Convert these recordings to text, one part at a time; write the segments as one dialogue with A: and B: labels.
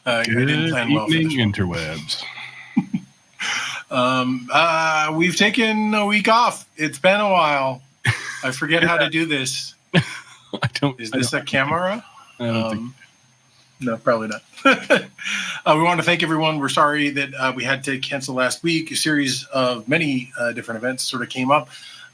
A: I didn't plan well for this one.
B: Interwebs.
A: We've taken a week off. It's been a while. I forget how to do this. Is this a camera?
B: I don't think.
A: No, probably not. We want to thank everyone. We're sorry that we had to cancel last week. A series of many different events sort of came up.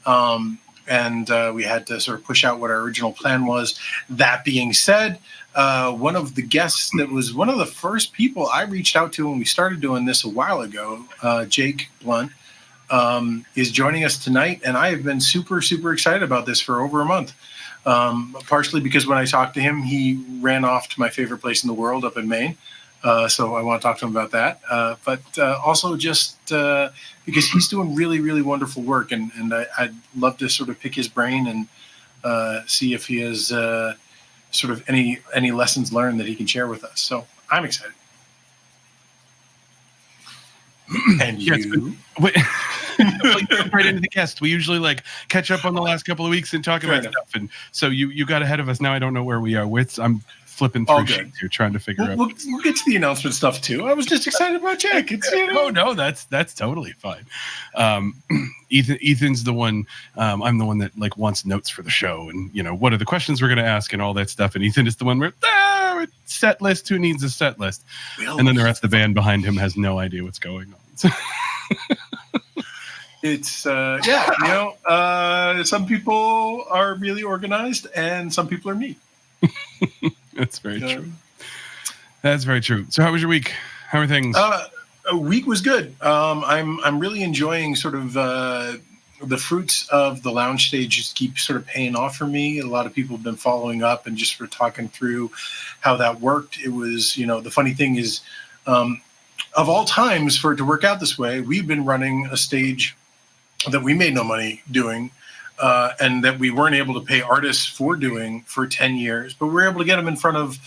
A: And we had to sort of push out what our original plan was. That being said, one of the guests that was one of the first people I reached out to when we started doing this a while ago, Jake Blount, is joining us tonight. And I have been super, super excited about this for over a month. Partially because when I talked to him, he ran off to my favorite place in the world up in Maine. So I want to talk to him about that. But also just because he's doing really, really wonderful work. And I'd love to sort of pick his brain and see if he has sort of any lessons learned that he can share with us. So I'm excited. And you?
B: Right into the guest. We usually catch up on the last couple of weeks and talk about stuff. And so you got ahead of us. Now I don't know where we are. I'm flipping through sheets here trying to figure out.
A: We'll get to the announcement stuff too. I was just excited about Jake.
B: Oh no, that's totally fine. Ethan's the one. I'm the one that wants notes for the show and what are the questions we're going to ask and all that stuff. And Ethan is the one where set list. Who needs a set list? And then the rest of the band behind him has no idea what's going on.
A: It's some people are really organized and some people are me.
B: That's very true. That's very true. So how was your week? How are things?
A: A week was good. I'm really enjoying sort of the fruits of the lounge stage just keep sort of paying off for me. A lot of people have been following up and just sort of talking through how that worked. It was, the funny thing is, of all times for it to work out this way, we've been running a stage that we made no money doing, and that we weren't able to pay artists for doing for 10 years, but we were able to get them in front of,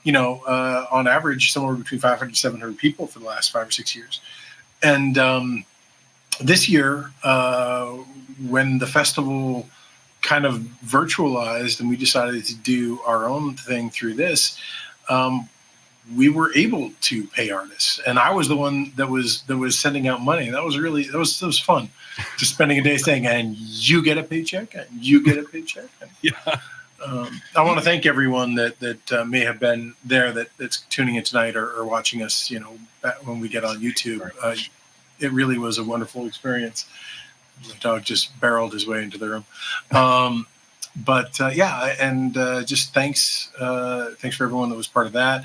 A: on average, somewhere between 500 to 700 people for the last 5 or 6 years. And this year, when the festival kind of virtualized and we decided to do our own thing through this, we were able to pay artists, and I was the one that was sending out money. And that was fun, just spending a day saying, "And you get a paycheck, and you get a paycheck." And,
B: yeah.
A: I want to thank everyone that may have been there that's tuning in tonight or watching us. When we get on YouTube, it really was a wonderful experience. The dog just barreled his way into the room. Just thanks for everyone that was part of that.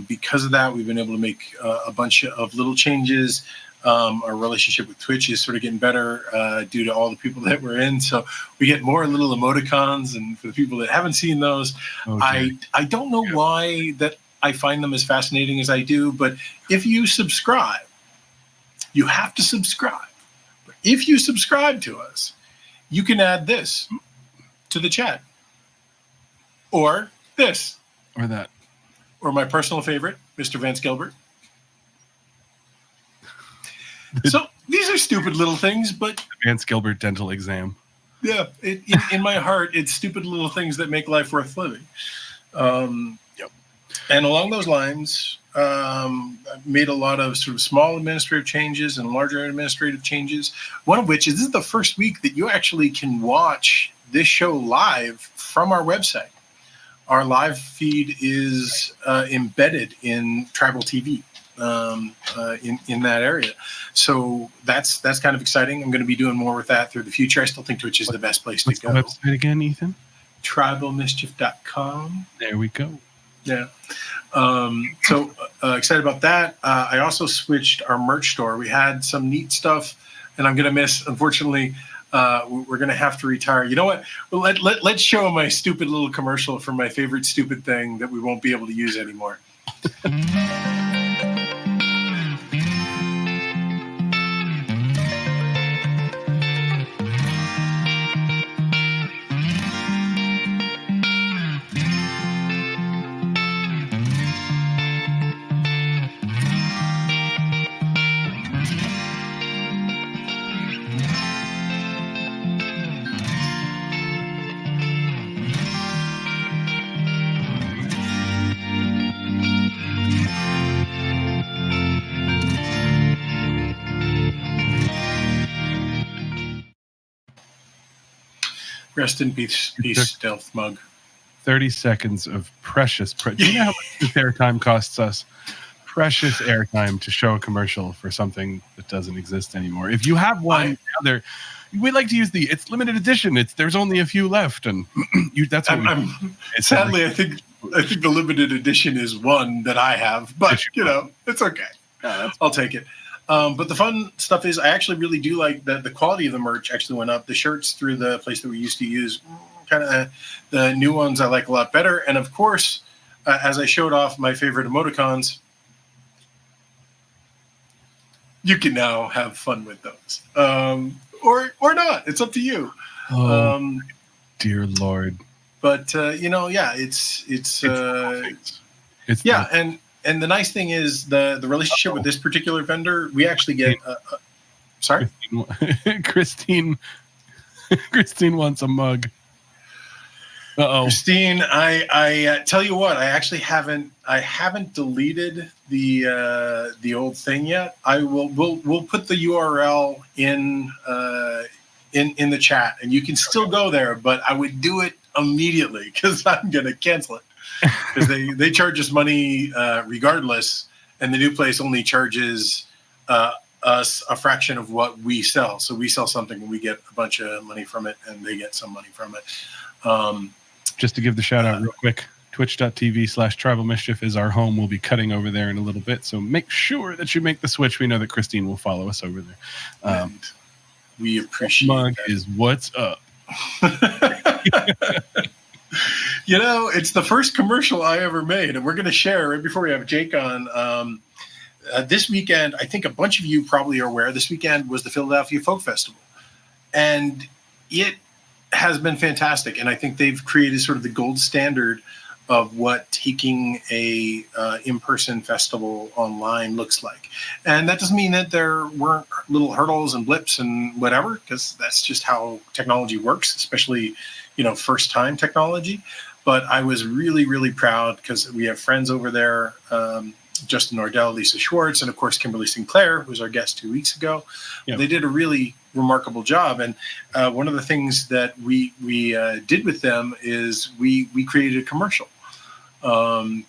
A: Because of that, we've been able to make a bunch of little changes. Our relationship with Twitch is sort of getting better due to all the people that we're in. So we get more little emoticons, and for the people that haven't seen those, I don't know why that I find them as fascinating as I do, but if you subscribe, you have to subscribe. But if you subscribe to us, you can add this to the chat, or this,
B: or that,
A: or my personal favorite, Mr. Vance Gilbert. So these are stupid little things, but
B: Vance Gilbert dental exam.
A: Yeah, in my heart, it's stupid little things that make life worth living.
B: Yep.
A: And along those lines, I've made a lot of sort of small administrative changes and larger administrative changes. One of which is this is the first week that you actually can watch this show live from our website. Our live feed is embedded in Tribal TV in that area. So that's kind of exciting. I'm going to be doing more with that through the future. I still think Twitch is the best place to go.
B: What's the website again, Ethan?
A: tribalmischief.com.
B: There we go.
A: Yeah. So excited about that. I also switched our merch store. We had some neat stuff, and I'm going to miss, unfortunately, we're going to have to retire. You know what? Well, let's show my stupid little commercial for my favorite stupid thing that we won't be able to use anymore. Rest in peace, stealth mug.
B: 30 seconds of precious. Do you know how much this airtime costs us? Precious airtime to show a commercial for something that doesn't exist anymore. If you have one, we like to use it's limited edition. There's only a few left, and that's what
A: sadly, I think the limited edition is one that I have, but it's okay. I'll take it. But the fun stuff is I actually really do like the quality of the merch actually went up. The shirts through the place that we used to use, kind of the new ones I like a lot better. And of course, as I showed off my favorite emoticons, you can now have fun with those. Or not. It's up to you.
B: Oh, dear Lord.
A: But it's and the nice thing is the relationship with this particular vendor, we actually get sorry?
B: Christine wants a mug. Uh-oh.
A: Christine, I tell you what, I actually haven't deleted the old thing yet. We'll put the URL in the chat, and you can still go there, but I would do it immediately because I'm gonna cancel it. Because they charge us money regardless, and the new place only charges us a fraction of what we sell. So we sell something and we get a bunch of money from it, and they get some money from it.
B: Just to give the shout out real quick, twitch.tv/Tribal Mischief is our home. We'll be cutting over there in a little bit, so make sure that you make the switch. We know that Christine will follow us over there.
A: And we appreciate
B: mug
A: that.
B: Is what's up.
A: It's the first commercial I ever made, and we're going to share right before we have Jake on. This weekend, I think a bunch of you probably are aware, this weekend was the Philadelphia Folk Festival. And it has been fantastic. And I think they've created sort of the gold standard of what taking a in-person festival online looks like. And that doesn't mean that there weren't little hurdles and blips and whatever, because that's just how technology works, especially first-time technology. But I was really, really proud because we have friends over there, Justin Nordell, Lisa Schwartz, and of course, Kimberly Sinclair, who was our guest 2 weeks ago. Yep. They did a really remarkable job. And one of the things that we did with them is we created a commercial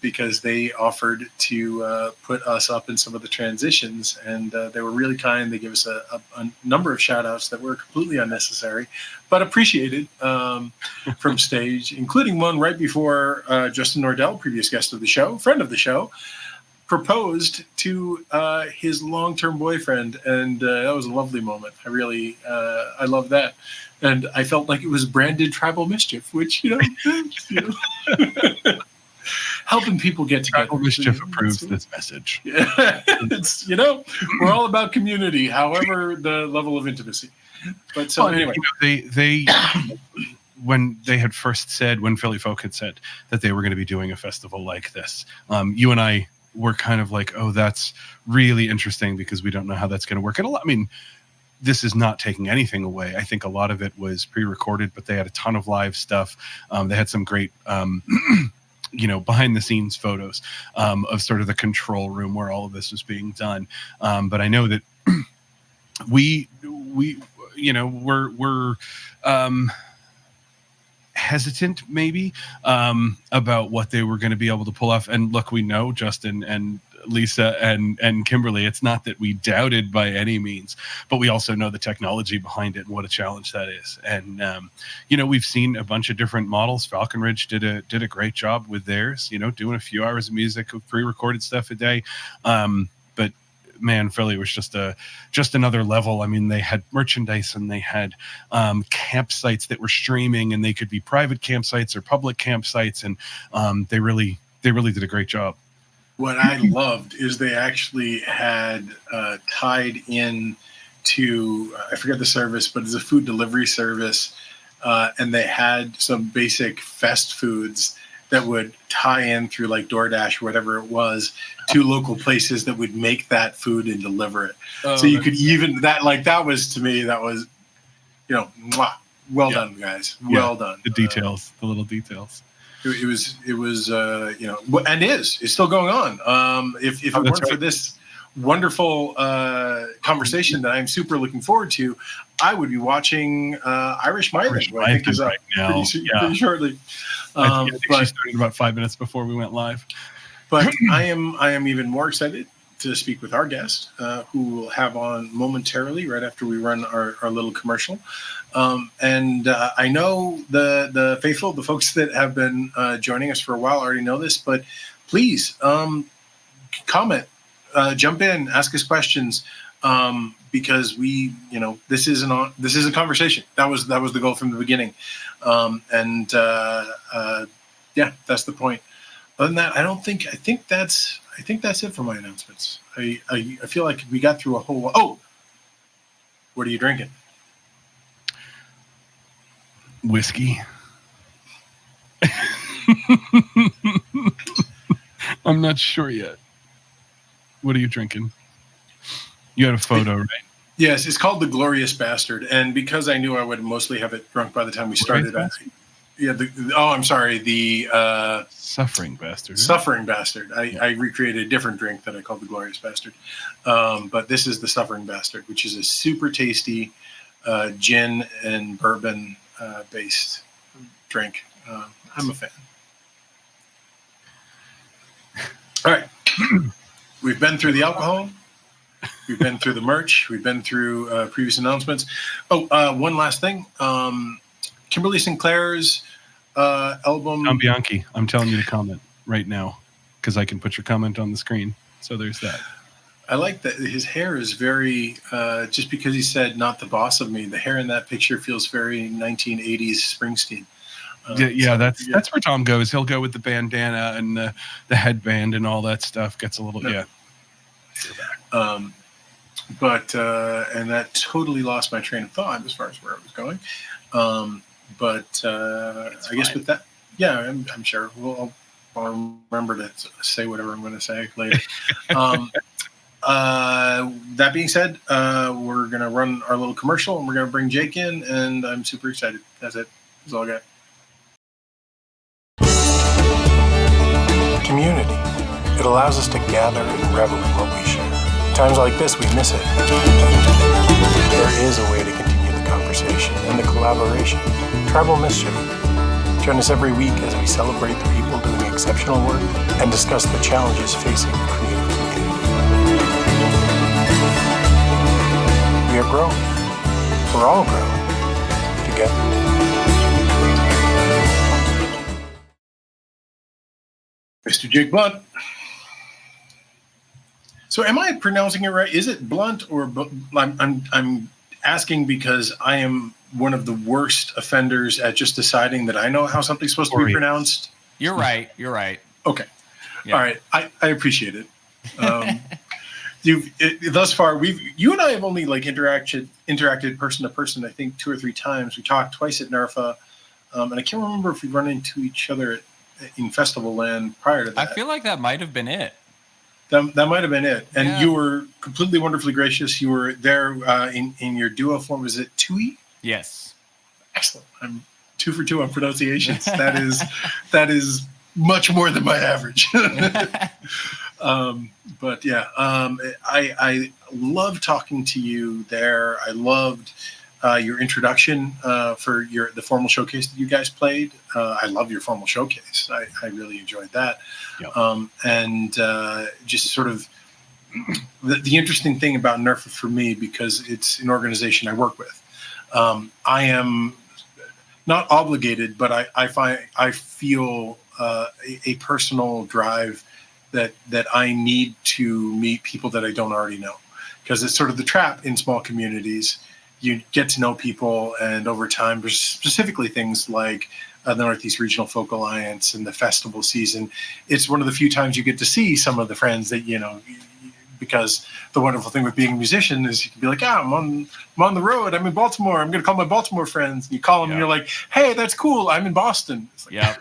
A: because they offered to put us up in some of the transitions. And they were really kind. They gave us a number of shout outs that were completely unnecessary, but appreciated from stage, including one right before Justin Nordell, previous guest of the show, friend of the show, proposed to his long-term boyfriend, and that was a lovely moment. I love that, and I felt like it was branded Tribal Mischief, which helping people get together.
B: Tribal Mischief approves this message.
A: Yeah, it's we're all about community, however the level of intimacy. But so anyway,
B: they when they had first said, when Philly Folk had said that they were going to be doing a festival like this, you and I were kind of like, oh, that's really interesting because we don't know how that's going to work. And this is not taking anything away. I think a lot of it was pre-recorded, but they had a ton of live stuff. They had some great, behind the scenes photos of sort of the control room where all of this was being done. But I know that we're hesitant maybe about what they were going to be able to pull off. And look, we know Justin and Lisa and Kimberly, it's not that we doubted by any means, but we also know the technology behind it and what a challenge that is. And we've seen a bunch of different models. Falcon Ridge did a great job with theirs, doing a few hours of music with pre-recorded stuff a day. But man, Philly was just another level. I mean, they had merchandise and they had campsites that were streaming, and they could be private campsites or public campsites, and they really did a great job.
A: What I loved is they actually had tied in to, I forget the service, but it's a food delivery service, and they had some basic fest foods that would tie in through like DoorDash or whatever it was to local places that would make that food and deliver it. So you could even that was, to me, that was, mwah, well done, guys. Well done.
B: The details, the little details.
A: It was, it's still going on. If it weren't for this wonderful conversation that I'm super looking forward to, I would be watching Irish Mythic, I think is up
B: right now.
A: pretty shortly.
B: I think she started about 5 minutes before we went live.
A: But I am even more excited to speak with our guest, who we'll have on momentarily right after we run our little commercial. And I know the faithful, the folks that have been joining us for a while already know this, but please comment, jump in, ask us questions, because this is a conversation. That was the goal from the beginning, and that's the point. Other than that, I think that's it for my announcements. I feel like we got through a whole. Oh, what are you drinking?
B: Whiskey. I'm not sure yet. What are you drinking? You had a photo, right?
A: Yes, it's called the Glorious Bastard, and because I knew I would mostly have it drunk by the time we started. I'm sorry. The
B: Suffering Bastard.
A: Suffering Bastard. I recreated a different drink that I called the Glorious Bastard, but this is the Suffering Bastard, which is a super tasty gin and bourbon based drink. I'm a fan. All right, we've been through the alcohol. We've been through the merch. We've been through previous announcements. One last thing. Kimberly Sinclair's album.
B: Tom Bianchi, I'm telling you to comment right now because I can put your comment on the screen. So there's that.
A: I like that his hair is very, just because he said not the boss of me, the hair in that picture feels very 1980s Springsteen. That's where Tom goes. He'll go with the bandana and the headband and all that stuff. Gets a little, and that totally lost my train of thought as far as where I was going. I guess with that, I'm sure I'll remember to say whatever I'm going to say later. That being said, we're going to run our little commercial and we're going to bring Jake in, and I'm super excited. That's it. That's all I got. Community. It allows us to gather and revel in what we share. Times like this, we miss it. There is a way to continue the conversation and the collaboration. Tribal Mischief. Join us every week as we celebrate the people doing exceptional work and discuss the challenges facing the creative community. We are growing. We're all growing together. Mr. Jake Blount. So, am I pronouncing it right? Is it Blunt or I'm asking because I am one of the worst offenders at just deciding that I know how something's supposed to be pronounced.
C: You're right.
A: Okay. Yeah. All right. I appreciate it. Thus far, you and I have only interacted person to person, I think 2 or 3 times. We talked twice at NERFA, and I can't remember if we run into each other in Festival Land prior to that.
C: I feel like that might have been it.
A: That might have been it. And you were completely wonderfully gracious. You were there in your duo form. Was it Tui?
C: Yes.
A: Excellent. I'm 2 for 2 on pronunciations. That is much more than my average. I love talking to you there. I loved your introduction for the formal showcase that you guys played. I love your formal showcase. I really enjoyed that. Yep. And just sort of the interesting thing about NERFA for me, because it's an organization I work with. I am not obligated, but I feel a personal drive that I need to meet people that I don't already know, because it's sort of the trap in small communities. You get to know people, and over time, specifically things like the Northeast Regional Folk Alliance and the festival season, it's one of the few times you get to see some of the friends that you know. Because the wonderful thing with being a musician is you can be like, I'm on the road. I'm in Baltimore. I'm going to call my Baltimore friends. And you call them and you're like, hey, that's cool. I'm in Boston. It's like,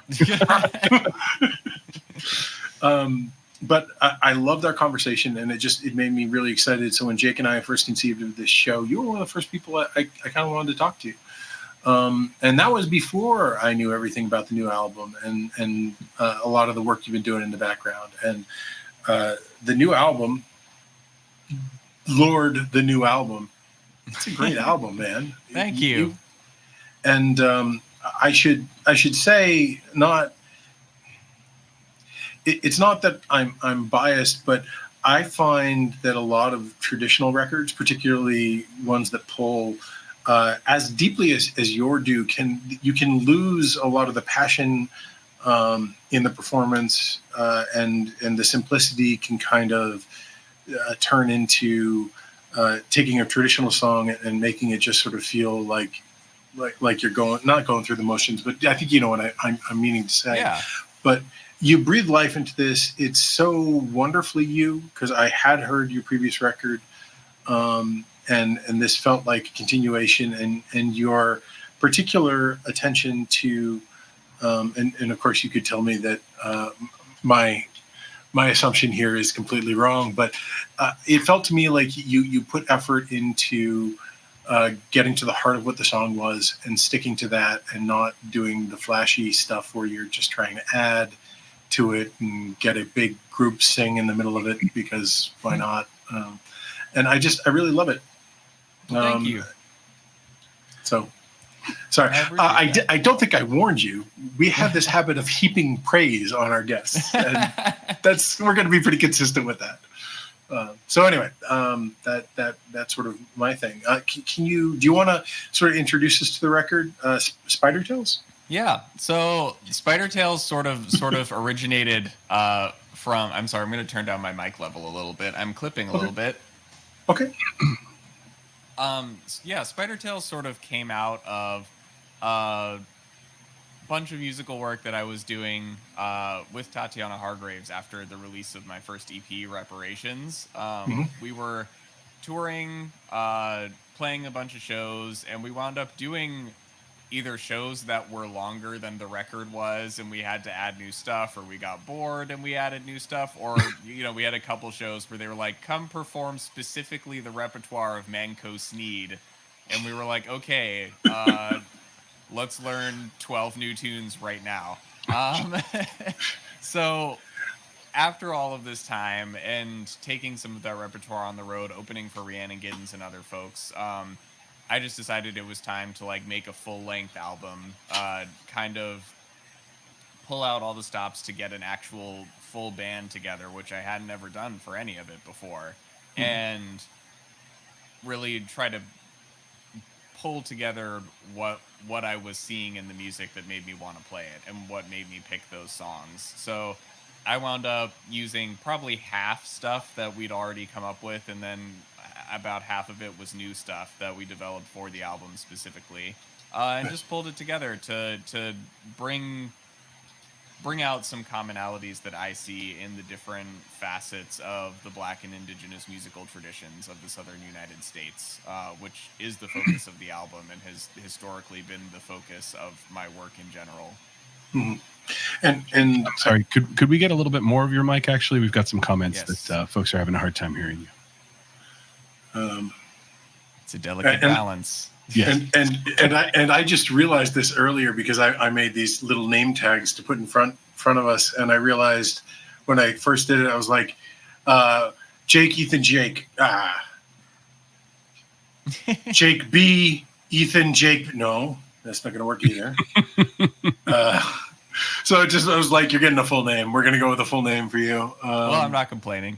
A: but I loved our conversation, and it made me really excited. So when Jake and I first conceived of this show, you were one of the first people I kind of wanted to talk to. And that was before I knew everything about the new album and a lot of the work you've been doing in the background. And the new album Lord, the new album. It's a great album, man.
C: Thank you.
A: And I should say, not. It's not that I'm biased, but I find that a lot of traditional records, particularly ones that pull as deeply as your do, you can lose a lot of the passion in the performance, and the simplicity can kind of turn into taking a traditional song and making it just sort of feel like you're not going through the motions. But I think you know what I'm meaning to say.
C: Yeah.
A: But you breathe life into this. It's so wonderfully you, because I had heard your previous record, and this felt like a continuation, and your particular attention to, and of course you could tell me that my assumption here is completely wrong, but it felt to me like you put effort into getting to the heart of what the song was and sticking to that, and not doing the flashy stuff where you're just trying to add to it and get a big group sing in the middle of it because why not? And I really love it.
C: Thank you.
A: So, sorry, I don't think I warned you. We have this habit of heaping praise on our guests, and we're going to be pretty consistent with that. So anyway, that's sort of my thing. Do you want to sort of introduce us to the record, Spider Tales?
C: Yeah. So Spider Tales sort of originated from. I'm sorry. I'm going to turn down my mic level a little bit. I'm clipping a little bit.
A: Okay.
C: Yeah. Spider Tales sort of came out of a bunch of musical work that I was doing with Tatiana Hargraves after the release of my first EP, Reparations. We were touring, playing a bunch of shows, and we wound up doing either shows that were longer than the record was and we had to add new stuff, or we got bored and we added new stuff, or we had a couple shows where they were like, come perform specifically the repertoire of Manco Sneed, and we were like, okay, let's learn 12 new tunes right now. So after all of this time and taking some of that repertoire on the road, opening for Rhiannon Giddens and other folks, I just decided it was time to make a full-length album, kind of pull out all the stops to get an actual full band together, which I hadn't ever done for any of it before, and really try to pull together what I was seeing in the music that made me want to play it and what made me pick those songs. So I wound up using probably half stuff that we'd already come up with, and then about half of it was new stuff that we developed for the album specifically, and just pulled it together to bring out some commonalities that I see in the different facets of the Black and Indigenous musical traditions of the Southern United States, which is the focus of the album and has historically been the focus of my work in general.
A: And
B: sorry, could we get a little bit more of your mic? Actually, we've got some comments that folks are having a hard time hearing you.
C: It's a delicate balance.
B: Yeah.
A: And I just realized this earlier because I made these little name tags to put in front of us, and I realized when I first did it, I was like, Jake, Ethan, Jake. Jake B, Ethan, Jake. No, that's not going to work either. So I was like, you're getting a full name. We're going to go with a full name for you.
C: Well, I'm not complaining.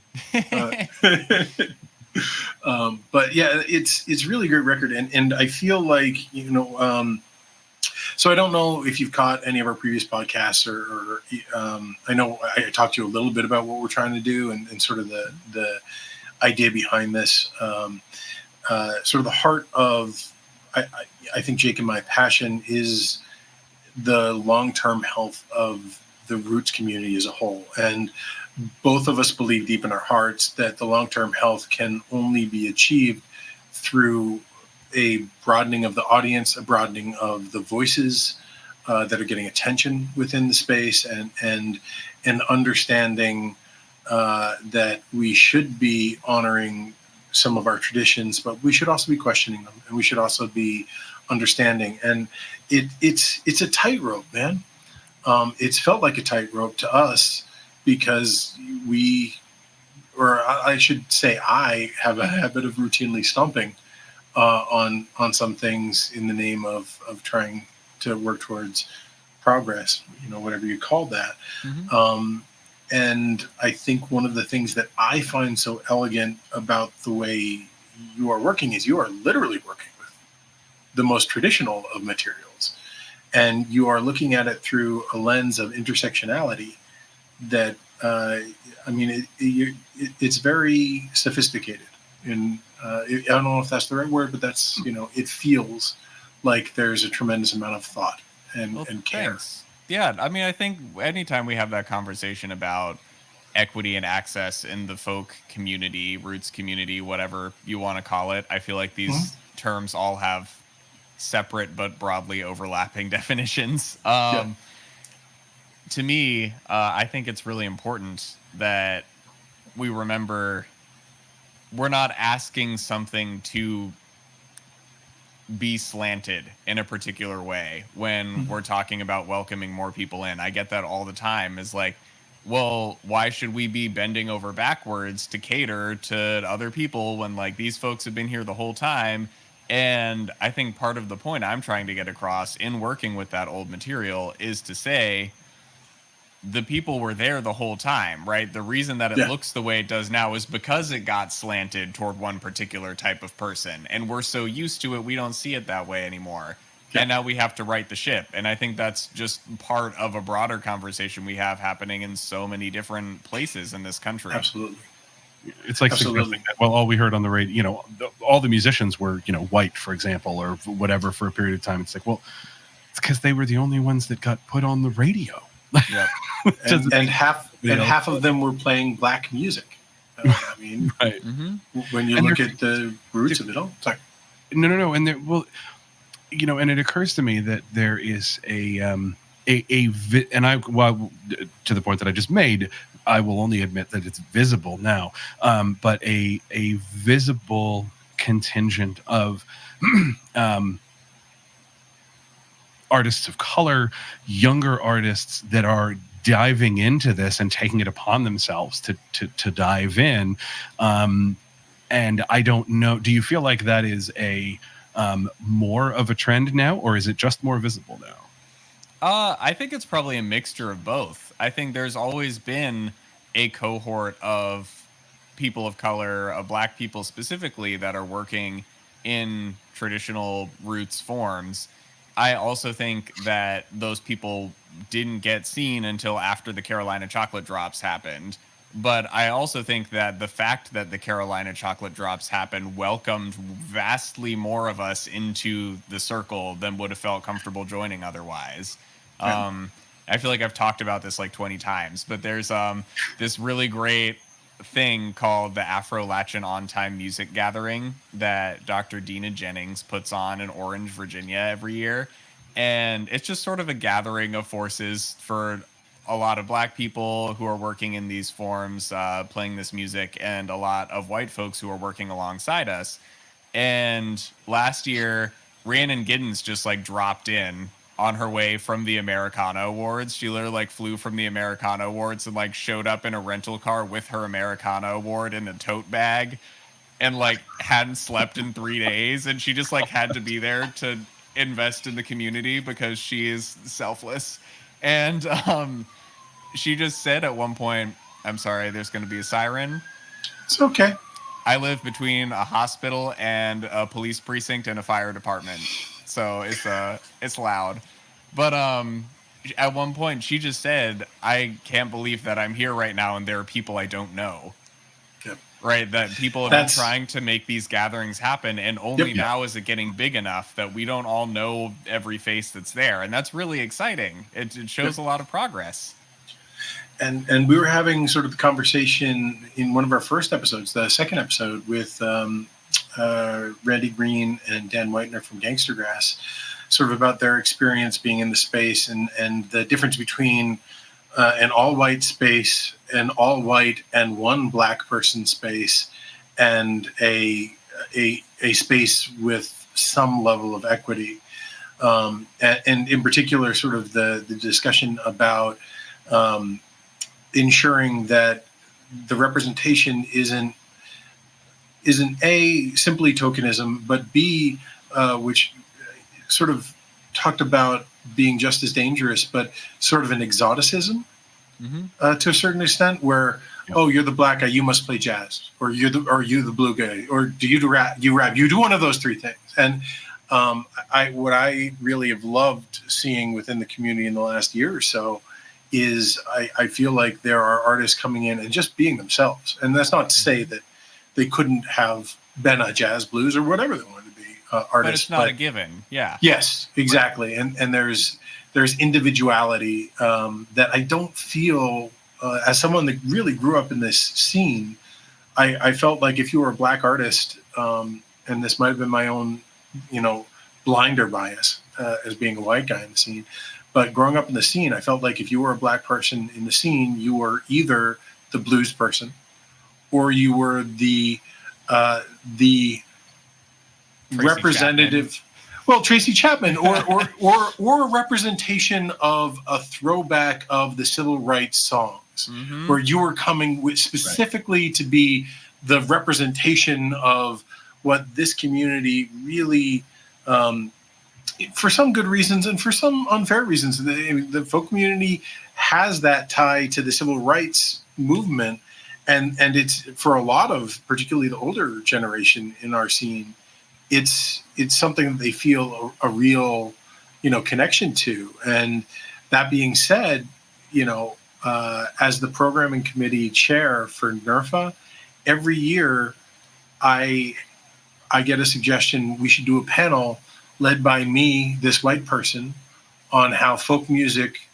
A: But yeah, it's really a great record, and I feel like so I don't know if you've caught any of our previous podcasts, or I know I talked to you a little bit about what we're trying to do and sort of the idea behind this. Sort of the heart of I think Jake and my passion is the long-term health of the roots community as a whole, and both of us believe deep in our hearts that the long-term health can only be achieved through a broadening of the audience, a broadening of the voices that are getting attention within the space, and an understanding that we should be honoring some of our traditions, but we should also be questioning them, and we should also be understanding. And it's a tightrope, man. It's felt like a tightrope to us, because we or I should say, I have a habit of routinely stumping on some things in the name of trying to work towards progress, whatever you call that. And I think one of the things that I find so elegant about the way you are working is you are literally working with the most traditional of materials, and you are looking at it through a lens of intersectionality that it's very sophisticated. And I don't know if that's the right word, but that's, it feels like there's a tremendous amount of thought and care.
C: Thanks. Yeah, I mean, I think anytime we have that conversation about equity and access in the folk community, roots community, whatever you want to call it, I feel like these terms all have separate but broadly overlapping definitions. To me, I think it's really important that we remember we're not asking something to be slanted in a particular way when we're talking about welcoming more people in. I get that all the time, is like, well, why should we be bending over backwards to cater to other people when like these folks have been here the whole time? And I think part of the point I'm trying to get across in working with that old material is to say the people were there the whole time, right? The reason that it looks the way it does now is because it got slanted toward one particular type of person. And we're so used to it, we don't see it that way anymore. Yeah. And now we have to right the ship. And I think that's just part of a broader conversation we have happening in so many different places in this country.
A: Absolutely.
B: It's like suggesting that, well, all we heard on the radio, all the musicians were, white, for example, or whatever for a period of time. It's like, well, it's because they were the only ones that got put on the radio.
A: Yep. and half of them were playing black music. I mean,
B: right.
A: When you look at the roots of it all. Sorry.
B: No. And there, well, and it occurs to me that there is to the point that I just made, I will only admit that it's visible now, but a visible contingent of artists of color, younger artists that are diving into this and taking it upon themselves to dive in. And I don't know, do you feel like that is a more of a trend now, or is it just more visible now?
C: I think it's probably a mixture of both. I think there's always been a cohort of people of color, black people specifically, that are working in traditional roots forms. I also think that those people didn't get seen until after the Carolina chocolate drops happened. But I also think that the fact that the Carolina chocolate drops happened welcomed vastly more of us into the circle than would have felt comfortable joining otherwise. I feel like I've talked about this like 20 times, but there's this really great thing called the Afro-Latchin On-Time Music Gathering that Dr. Dina Jennings puts on in Orange, Virginia every year. And it's just sort of a gathering of forces for a lot of black people who are working in these forms, playing this music, and a lot of white folks who are working alongside us. And last year, Rhiannon Giddens just like dropped in on her way from the Americana Awards. She literally like flew from the Americana Awards and like showed up in a rental car with her Americana Award in a tote bag, and like hadn't slept in 3 days. And she just like had to be there to invest in the community because she is selfless. And she just said at one point, I'm sorry, there's going to be a siren.
A: It's okay.
C: I live between a hospital and a police precinct and a fire department. So it's loud. But at one point she just said, I can't believe that I'm here right now and there are people I don't know.
A: Yep.
C: Right? That people have been trying to make these gatherings happen, and only now is it getting big enough that we don't all know every face that's there. And that's really exciting. It shows a lot of progress.
A: And we were having sort of the conversation in one of our first episodes, the second episode, with Randy Green and Dan Whitener from Gangster Grass, sort of about their experience being in the space and the difference between an all-white space, an all-white and one black person space, and a space with some level of equity. And in particular, sort of the discussion about ensuring that the representation isn't A, simply tokenism, but B, which sort of talked about being just as dangerous, but sort of an exoticism to a certain extent, where oh, you're the black guy, you must play jazz, or you the blue guy, or do you rap? You do one of those three things. And what I really have loved seeing within the community in the last year or so is I feel like there are artists coming in and just being themselves. And that's not to say that they couldn't have been a jazz, blues, or whatever they wanted to be artists.
C: But it's not a given. Yeah.
A: Yes, exactly. And there's individuality that I don't feel, as someone that really grew up in this scene, I felt like if you were a black artist, and this might have been my own, blinder bias as being a white guy in the scene, but growing up in the scene, I felt like if you were a black person in the scene, you were either the blues person, or you were the representative.
C: Chapman.
A: Well, Tracy Chapman, or a representation of a throwback of the civil rights songs, where you were coming with specifically to be the representation of what this community really, for some good reasons and for some unfair reasons, the folk community has that tie to the civil rights movement, and it's for a lot of, particularly the older generation in our scene, it's something that they feel a real, connection to. And that being said, as the programming committee chair for NERFA, every year I get a suggestion we should do a panel led by me, this white person, on how folk music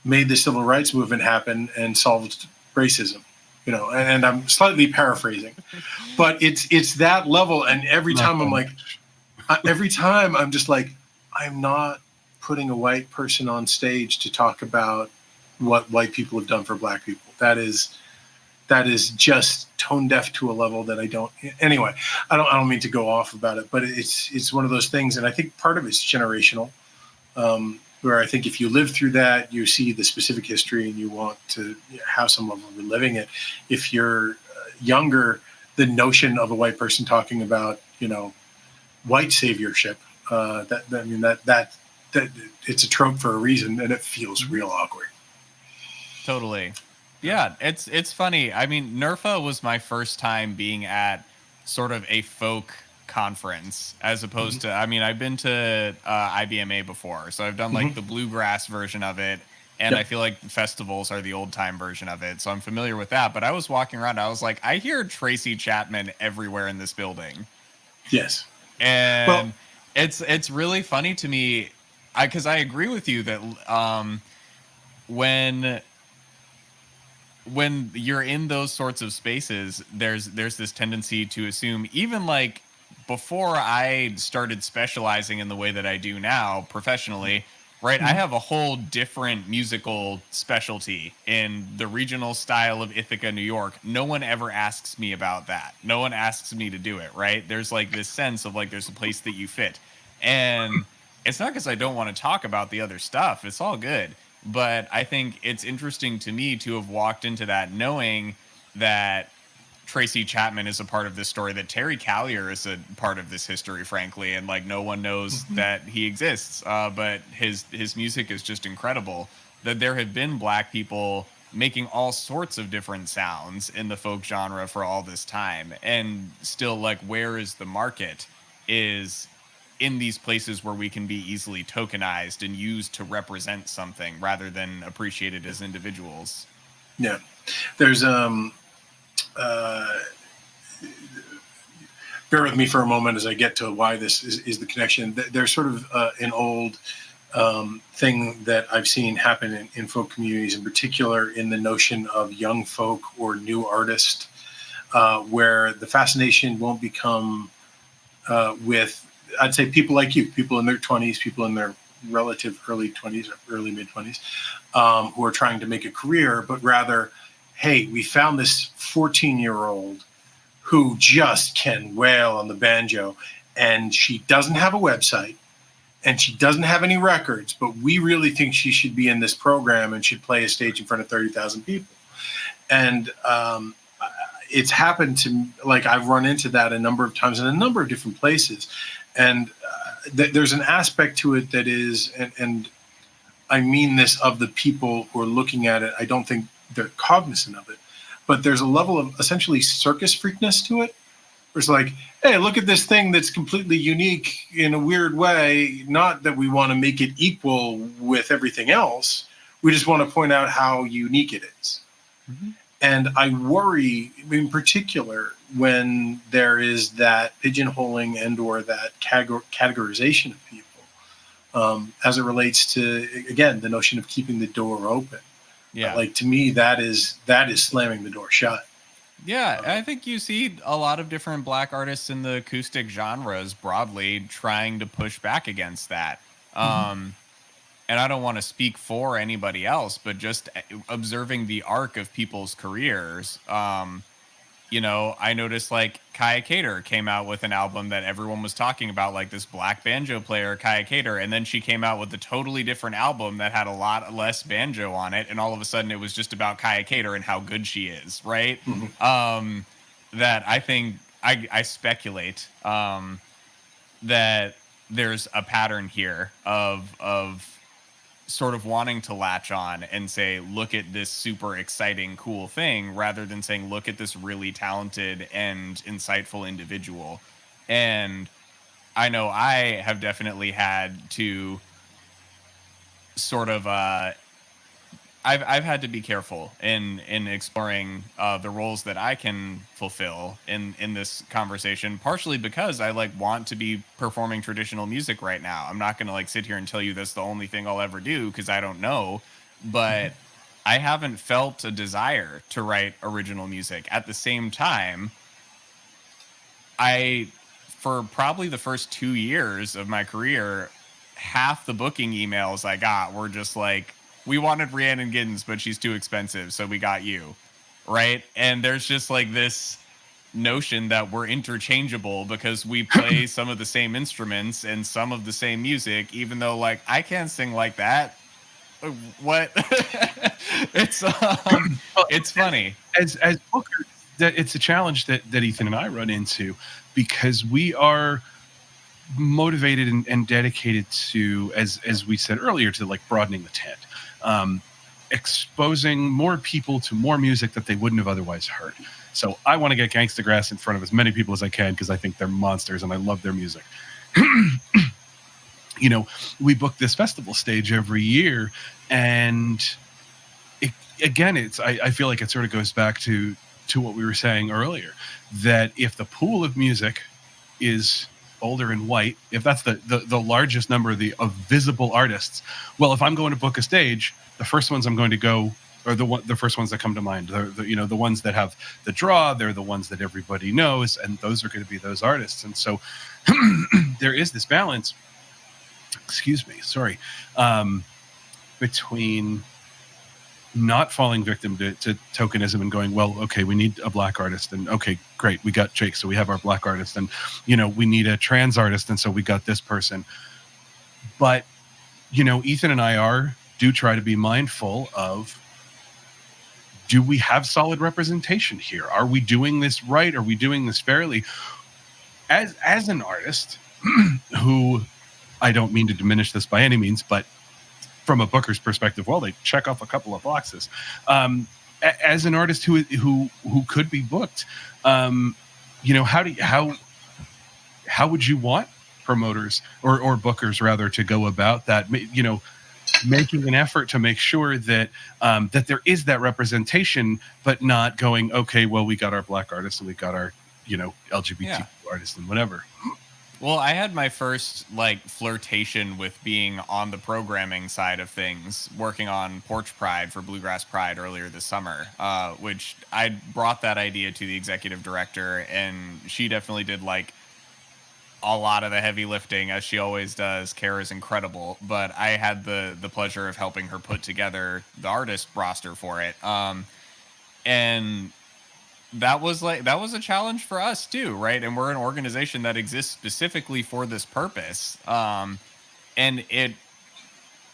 A: made the civil rights movement happen and solved racism. And I'm slightly paraphrasing, but it's that level. And every time I'm just like, I'm not putting a white person on stage to talk about what white people have done for black people. That is just tone deaf to a level that I don't. Anyway, I don't mean to go off about it, but it's one of those things, and I think part of it's generational. Where I think if you live through that, you see the specific history and you want to have some level of reliving it. If you're younger, the notion of a white person talking about, white saviorship, that it's a trope for a reason, and it feels real awkward.
C: Totally. Yeah, it's funny. I mean, NERFA was my first time being at sort of a folk conference, as opposed to, I've been to IBMA before, so I've done like the bluegrass version of it, and I feel like festivals are the old time version of it, so I'm familiar with that. But I was walking around, I was like, I hear Tracy Chapman everywhere in this building.
A: Yes.
C: And it's really funny to me, because I agree with you that when you're in those sorts of spaces, there's this tendency to assume, even like before I started specializing in the way that I do now professionally, right? I have a whole different musical specialty in the regional style of Ithaca, New York. No one ever asks me about that. No one asks me to do it, right? There's like this sense of like, there's a place that you fit. And it's not because I don't want to talk about the other stuff. It's all good. But I think it's interesting to me to have walked into that knowing that Tracy Chapman is a part of this story, that Terry Callier is a part of this history, frankly, and like no one knows that he exists, but his music is just incredible. That there have been black people making all sorts of different sounds in the folk genre for all this time, and still, like, where is the market is in these places where we can be easily tokenized and used to represent something rather than appreciated as individuals.
A: Yeah, there's bear with me for a moment as I get to why this is the connection. There's sort of an old thing that I've seen happen in folk communities, in particular in the notion of young folk or new artists, where the fascination won't become with, I'd say, people like you, people in their 20s, people in their relative early 20s or early mid 20s, who are trying to make a career, but rather, hey, we found this 14-year-old who just can wail on the banjo, and she doesn't have a website and she doesn't have any records, but we really think she should be in this program and should play a stage in front of 30,000 people. And it's happened to, like, I've run into that a number of times in a number of different places. And there's an aspect to it that is, and I mean this of the people who are looking at it, I don't think they're cognizant of it, but there's a level of essentially circus freakness to it. Where it's like, hey, look at this thing that's completely unique in a weird way. Not that we want to make it equal with everything else. We just want to point out how unique it is. Mm-hmm. And I worry in particular when there is that pigeonholing and or that categorization of people as it relates to, again, the notion of keeping the door open.
C: Yeah.
A: Like, to me, that is slamming the door shut.
C: Yeah, I think you see a lot of different Black artists in the acoustic genres broadly trying to push back against that. Mm-hmm. And I don't want to speak for anybody else, but just observing the arc of people's careers, you know, I noticed like Kaya Cater came out with an album that everyone was talking about, like this black banjo player, Kaya Cater. And then she came out with a totally different album that had a lot less banjo on it. And all of a sudden it was just about Kaya Cater and how good she is, right? Mm-hmm. That I think, I speculate that there's a pattern here of sort of wanting to latch on and say, look at this super exciting, cool thing, rather than saying, look at this really talented and insightful individual. And I know I have definitely had to sort of, I've had to be careful in exploring the roles that I can fulfill in this conversation, partially because I like want to be performing traditional music right now. I'm not going to like sit here and tell you that's the only thing I'll ever do, because I don't know, but I haven't felt a desire to write original music. At the same time, for probably the first 2 years of my career, half the booking emails I got were just like, we wanted Rhiannon Giddens, but she's too expensive, so we got you, right? And there's just like this notion that we're interchangeable because we play some of the same instruments and some of the same music, even though like I can't sing like that. What? It's funny.
B: As bookers, that it's a challenge that Ethan and I run into, because we are motivated and dedicated to, as we said earlier, to like broadening the tent. Exposing more people to more music that they wouldn't have otherwise heard. So I want to get Gangsta Grass in front of as many people as I can, because I think they're monsters and I love their music. You know, we book this festival stage every year, and I feel like it sort of goes back to what we were saying earlier, that if the pool of music is older and white, if that's the largest number of visible artists, well, if I'm going to book a stage, the first ones I'm going to go are the first ones that come to mind. The ones that have the draw, they're the ones that everybody knows, and those are going to be those artists. And so there is this balance, between not falling victim to tokenism and going, well, okay, we need a black artist, and okay, great, we got Jake, so we have our black artist, and we need a trans artist, and so we got this person. But Ethan and I do try to be mindful of, do we have solid representation here? Are we doing this right? Are we doing this fairly? As an artist who, I don't mean to diminish this by any means, but from a booker's perspective, well, they check off a couple of boxes. As an artist who could be booked, how would you want promoters or bookers rather to go about that? Making an effort to make sure that that there is that representation, but not going, okay, well, we got our black artists and we got our LGBT artists and whatever.
C: Well, I had my first like flirtation with being on the programming side of things, working on Porch Pride for Bluegrass Pride earlier this summer, which I brought that idea to the executive director, and she definitely did like a lot of the heavy lifting, as she always does. Kara is incredible, but I had the pleasure of helping her put together the artist roster for it. And that was a challenge for us too, right? And we're an organization that exists specifically for this purpose. And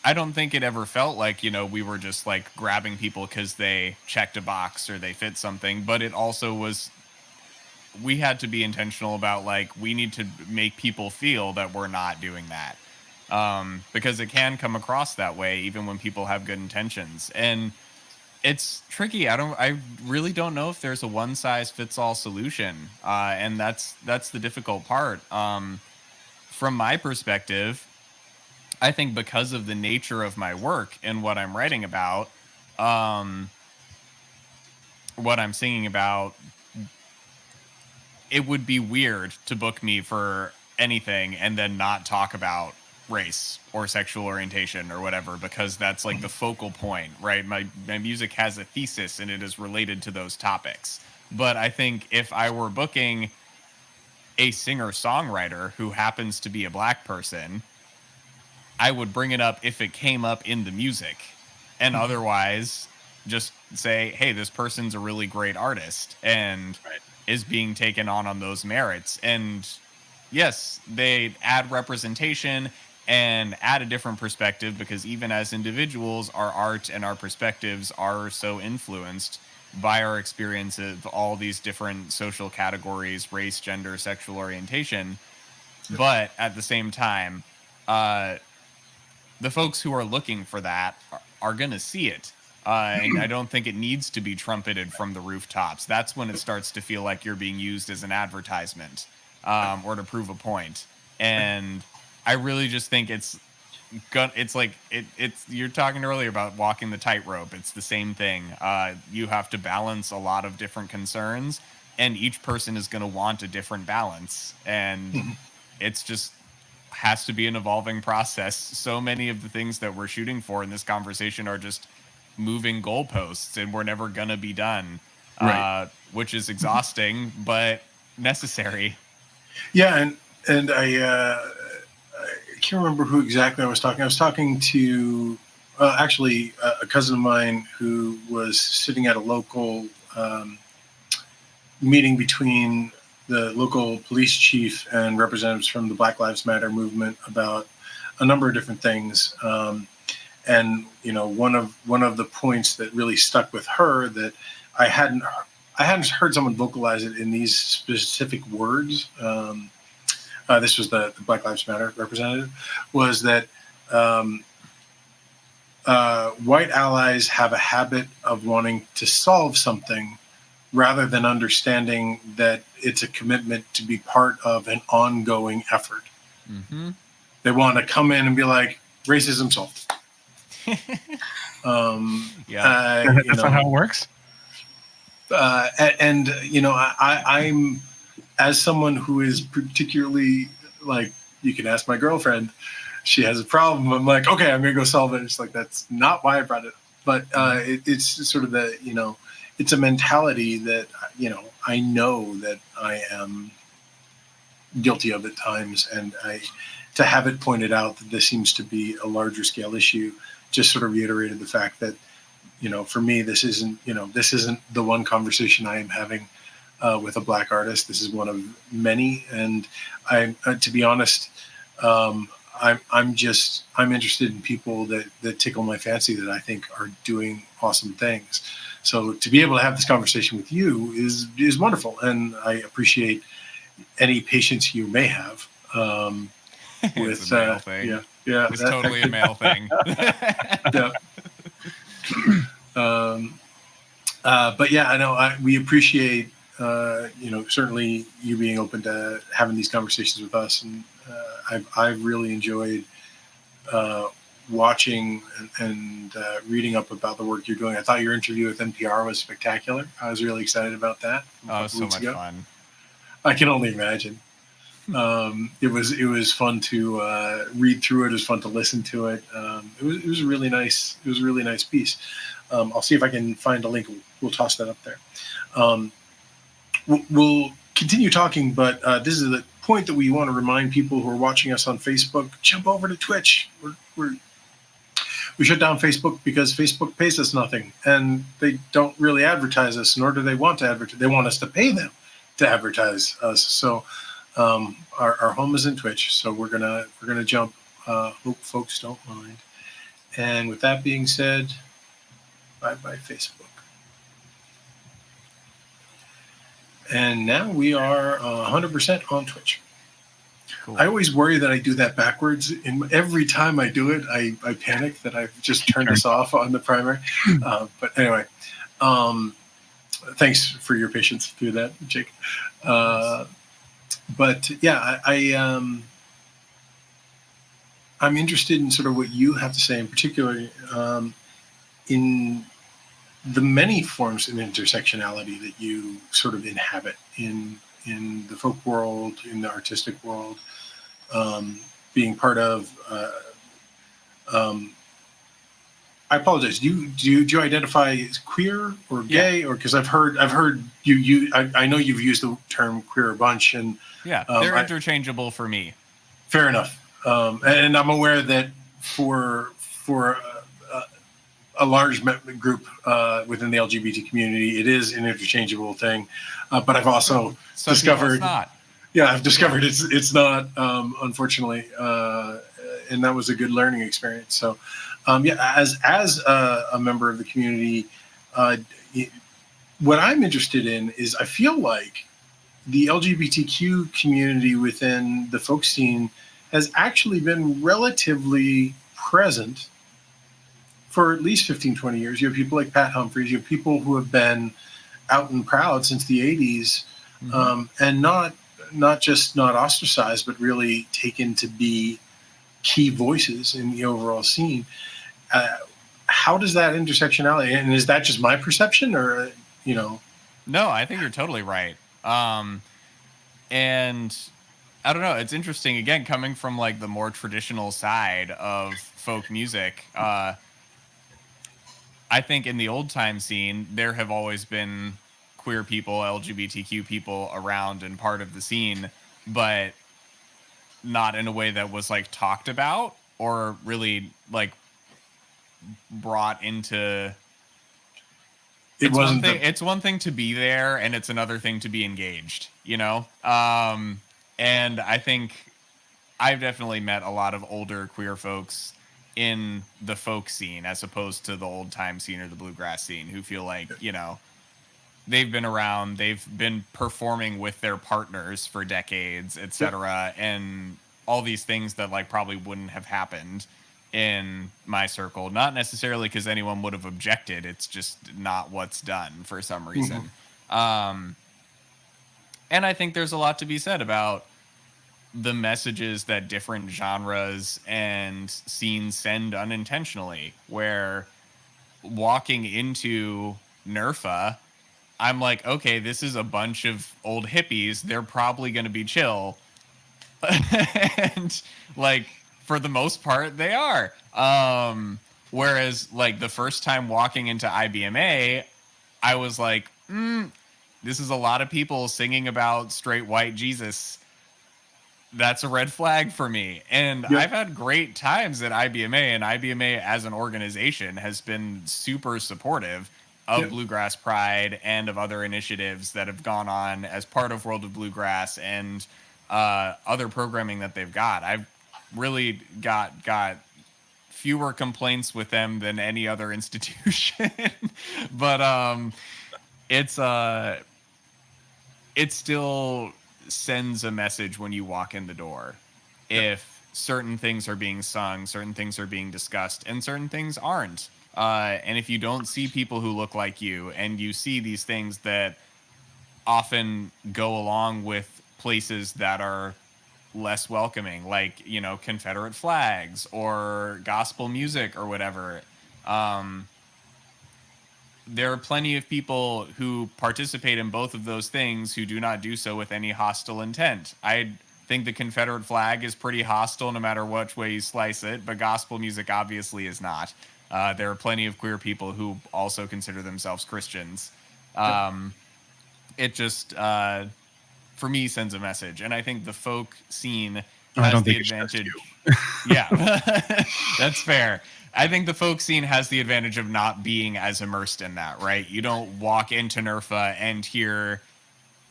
C: I don't think it ever felt like, we were just like grabbing people because they checked a box or they fit something, but it also was, we had to be intentional about like, we need to make people feel that we're not doing that. Because it can come across that way, even when people have good intentions. And it's tricky. I really don't know if there's a one size fits all solution. And that's the difficult part. From my perspective, I think because of the nature of my work and what I'm writing about, um, what I'm singing about, it would be weird to book me for anything and then not talk about race or sexual orientation or whatever, because that's like the focal point, right? My music has a thesis and it is related to those topics. But I think if I were booking a singer-songwriter who happens to be a black person, I would bring it up if it came up in the music, and otherwise just say, hey, this person's a really great artist and is being taken on those merits. And yes, they add representation and add a different perspective, because even as individuals, our art and our perspectives are so influenced by our experience of all these different social categories, race, gender, sexual orientation. But at the same time, the folks who are looking for that are going to see it. And I don't think it needs to be trumpeted from the rooftops. That's when it starts to feel like you're being used as an advertisement, or to prove a point. And I really just think it's like it's you're talking earlier about walking the tightrope. It's the same thing. You have to balance a lot of different concerns, and each person is going to want a different balance. And it's just has to be an evolving process. So many of the things that we're shooting for in this conversation are just moving goalposts, and we're never gonna be done, which is exhausting but necessary.
A: Yeah, and I can't remember who exactly I was talking. I was talking to actually a cousin of mine who was sitting at a local meeting between the local police chief and representatives from the Black Lives Matter movement about a number of different things. And one of the points that really stuck with her, that I hadn't heard someone vocalize it in these specific words. This was the Black Lives Matter representative, was that white allies have a habit of wanting to solve something rather than understanding that it's a commitment to be part of an ongoing effort.
C: Mm-hmm.
A: They want to come in and be like, racism solved.
B: That's not how it works.
A: I'm, as someone who is particularly, like, you can ask my girlfriend, she has a problem. I'm like, okay, I'm going to go solve it. It's like, that's not why I brought it up. But it's sort of the, it's a mentality that, I know that I am guilty of at times. And to have it pointed out that this seems to be a larger scale issue just sort of reiterated the fact that, for me, this isn't the one conversation I am having with a black artist. This is one of many. And to be honest, I'm interested in people that tickle my fancy, that I think are doing awesome things. So to be able to have this conversation with you is wonderful, and I appreciate any patience you may have.
C: With it's a male thing.
A: Yeah,
C: it's totally a male thing.
A: Yeah. But yeah, I know we appreciate certainly you being open to having these conversations with us, and I've really enjoyed watching and reading up about the work you're doing. I thought your interview with NPR was spectacular. I was really excited about that.
C: Oh, it was so much fun.
A: I can only imagine. It was fun to read through it. It was fun to listen to it. It was a really nice. It was a really nice piece. I'll see if I can find a link. We'll toss that up there. We'll continue talking, but this is the point that we want to remind people who are watching us on Facebook. Jump over to Twitch. We shut down Facebook because Facebook pays us nothing, and they don't really advertise us, nor do they want to advertise. They want us to pay them to advertise us. So our home is in Twitch. So we're gonna jump. Hope folks don't mind. And with that being said, bye-bye Facebook. And now we are 100% on Twitch. Cool. I always worry that I do that backwards. And every time I do it, I panic that I've just turned this off on the primary. But anyway, thanks for your patience through that, Jake. But yeah, I'm interested in sort of what you have to say, in particular, in the many forms of intersectionality that you sort of inhabit in the folk world, in the artistic world, being part of. I apologize. Do you identify as queer or gay, or because I've heard you I know you've used the term queer a bunch, and
C: they're interchangeable for me.
A: Fair enough. And I'm aware that for a large group within the LGBT community, it is an interchangeable thing. But I've also discovered, I've discovered it's not, unfortunately, and that was a good learning experience. So, as a member of the community, what I'm interested in is I feel like the LGBTQ community within the folk scene has actually been relatively present for at least 15, 20 years. You have people like Pat Humphries. You have people who have been out and proud since the 80s, and not just not ostracized, but really taken to be key voices in the overall scene. How does that intersectionality, and is that just my perception, or,
C: No, I think you're totally right. And I don't know. It's interesting, again, coming from like the more traditional side of folk music. I think in the old time scene, there have always been queer people, LGBTQ people around and part of the scene, but not in a way that was like talked about or really like brought into. It's one thing to be there, and it's another thing to be engaged, and I think I've definitely met a lot of older queer folks in the folk scene as opposed to the old time scene or the bluegrass scene, who feel like, they've been around, they've been performing with their partners for decades, etc. And all these things that like probably wouldn't have happened in my circle, not necessarily because anyone would have objected. It's just not what's done for some reason. And I think there's a lot to be said about the messages that different genres and scenes send unintentionally, where walking into NERFA, I'm like, okay, this is a bunch of old hippies. They're probably going to be chill. And like, for the most part, they are. Whereas like the first time walking into IBMA, I was like, this is a lot of people singing about straight white Jesus. That's a red flag for me. And I've had great times at IBMA, and IBMA as an organization has been super supportive of Bluegrass Pride and of other initiatives that have gone on as part of World of Bluegrass and other programming that they've got. I've really got fewer complaints with them than any other institution. But it still sends a message when you walk in the door. If certain things are being sung, certain things are being discussed, and certain things aren't. And if you don't see people who look like you, and you see these things that often go along with places that are less welcoming, like, Confederate flags or gospel music or whatever, there are plenty of people who participate in both of those things who do not do so with any hostile intent. I think the Confederate flag is pretty hostile no matter which way you slice it, but gospel music obviously is not. There are plenty of queer people who also consider themselves Christians. It just, for me, sends a message. And I think the folk scene has the advantage. Yeah, that's fair. I think the folk scene has the advantage of not being as immersed in that, right? You don't walk into NERFA and hear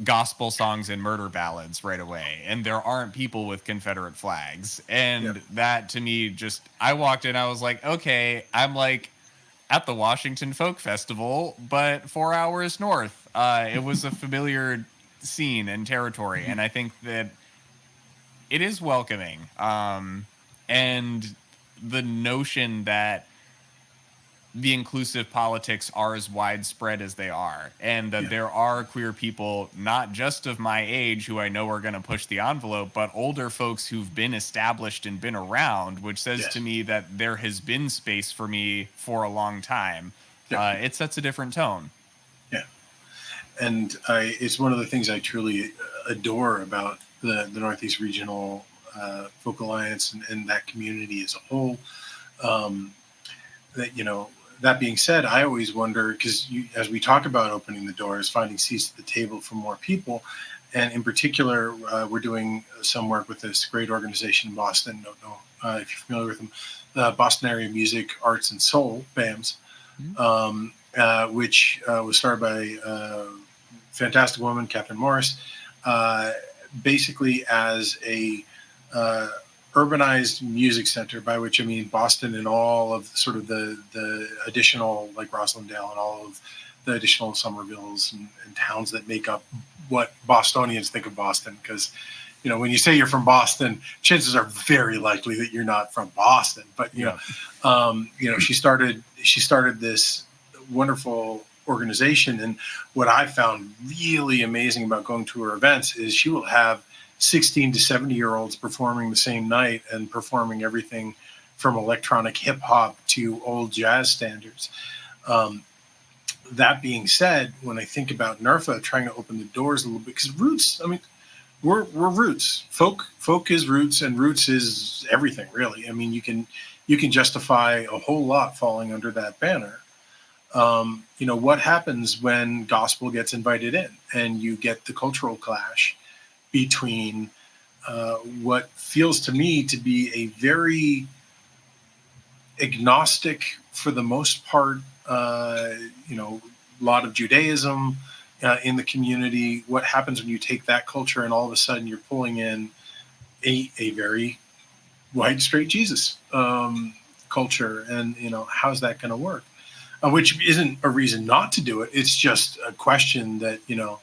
C: gospel songs and murder ballads right away, and there aren't people with Confederate flags. And that to me, just, I walked in, I was like, okay, I'm like at the Washington Folk Festival, but 4 hours north. It was a familiar scene and territory, and I think that it is welcoming. And the notion that the inclusive politics are as widespread as they are, and that there are queer people, not just of my age, who I know are going to push the envelope, but older folks who've been established and been around, which says to me that there has been space for me for a long time. It sets a different tone.
A: Yeah. And it's one of the things I truly adore about the Northeast Regional Folk Alliance and that community as a whole. That, you know, that being said, I always wonder, because as we talk about opening the doors, finding seats at the table for more people, and in particular, we're doing some work with this great organization in Boston. Don't know if you're familiar with them, the Boston Area Music, Arts, and Soul, BAMS, which was started by a fantastic woman, Catherine Morris, basically as a urbanized music center, by which I mean Boston and all of sort of the additional, like Roslindale and all of the additional Somervilles and towns that make up what Bostonians think of Boston. Because, you know, when you say you're from Boston, chances are very likely that you're not from Boston. But you know, she started this wonderful organization, and what I found really amazing about going to her events is she will have 16 to 70-year-olds performing the same night and performing everything from electronic hip hop to old jazz standards. That being said, when I think about NERFA trying to open the doors a little bit, because roots, I mean, we're roots. Folk is roots, and roots is everything, really. I mean, you can justify a whole lot falling under that banner. You know, what happens when gospel gets invited in and you get the cultural clash between what feels to me to be a very agnostic, for the most part, you know, a lot of Judaism in the community. What happens when you take that culture and all of a sudden you're pulling in a very white, straight Jesus culture? And, you know, how's that going to work? Which isn't a reason not to do it. It's just a question that, you know,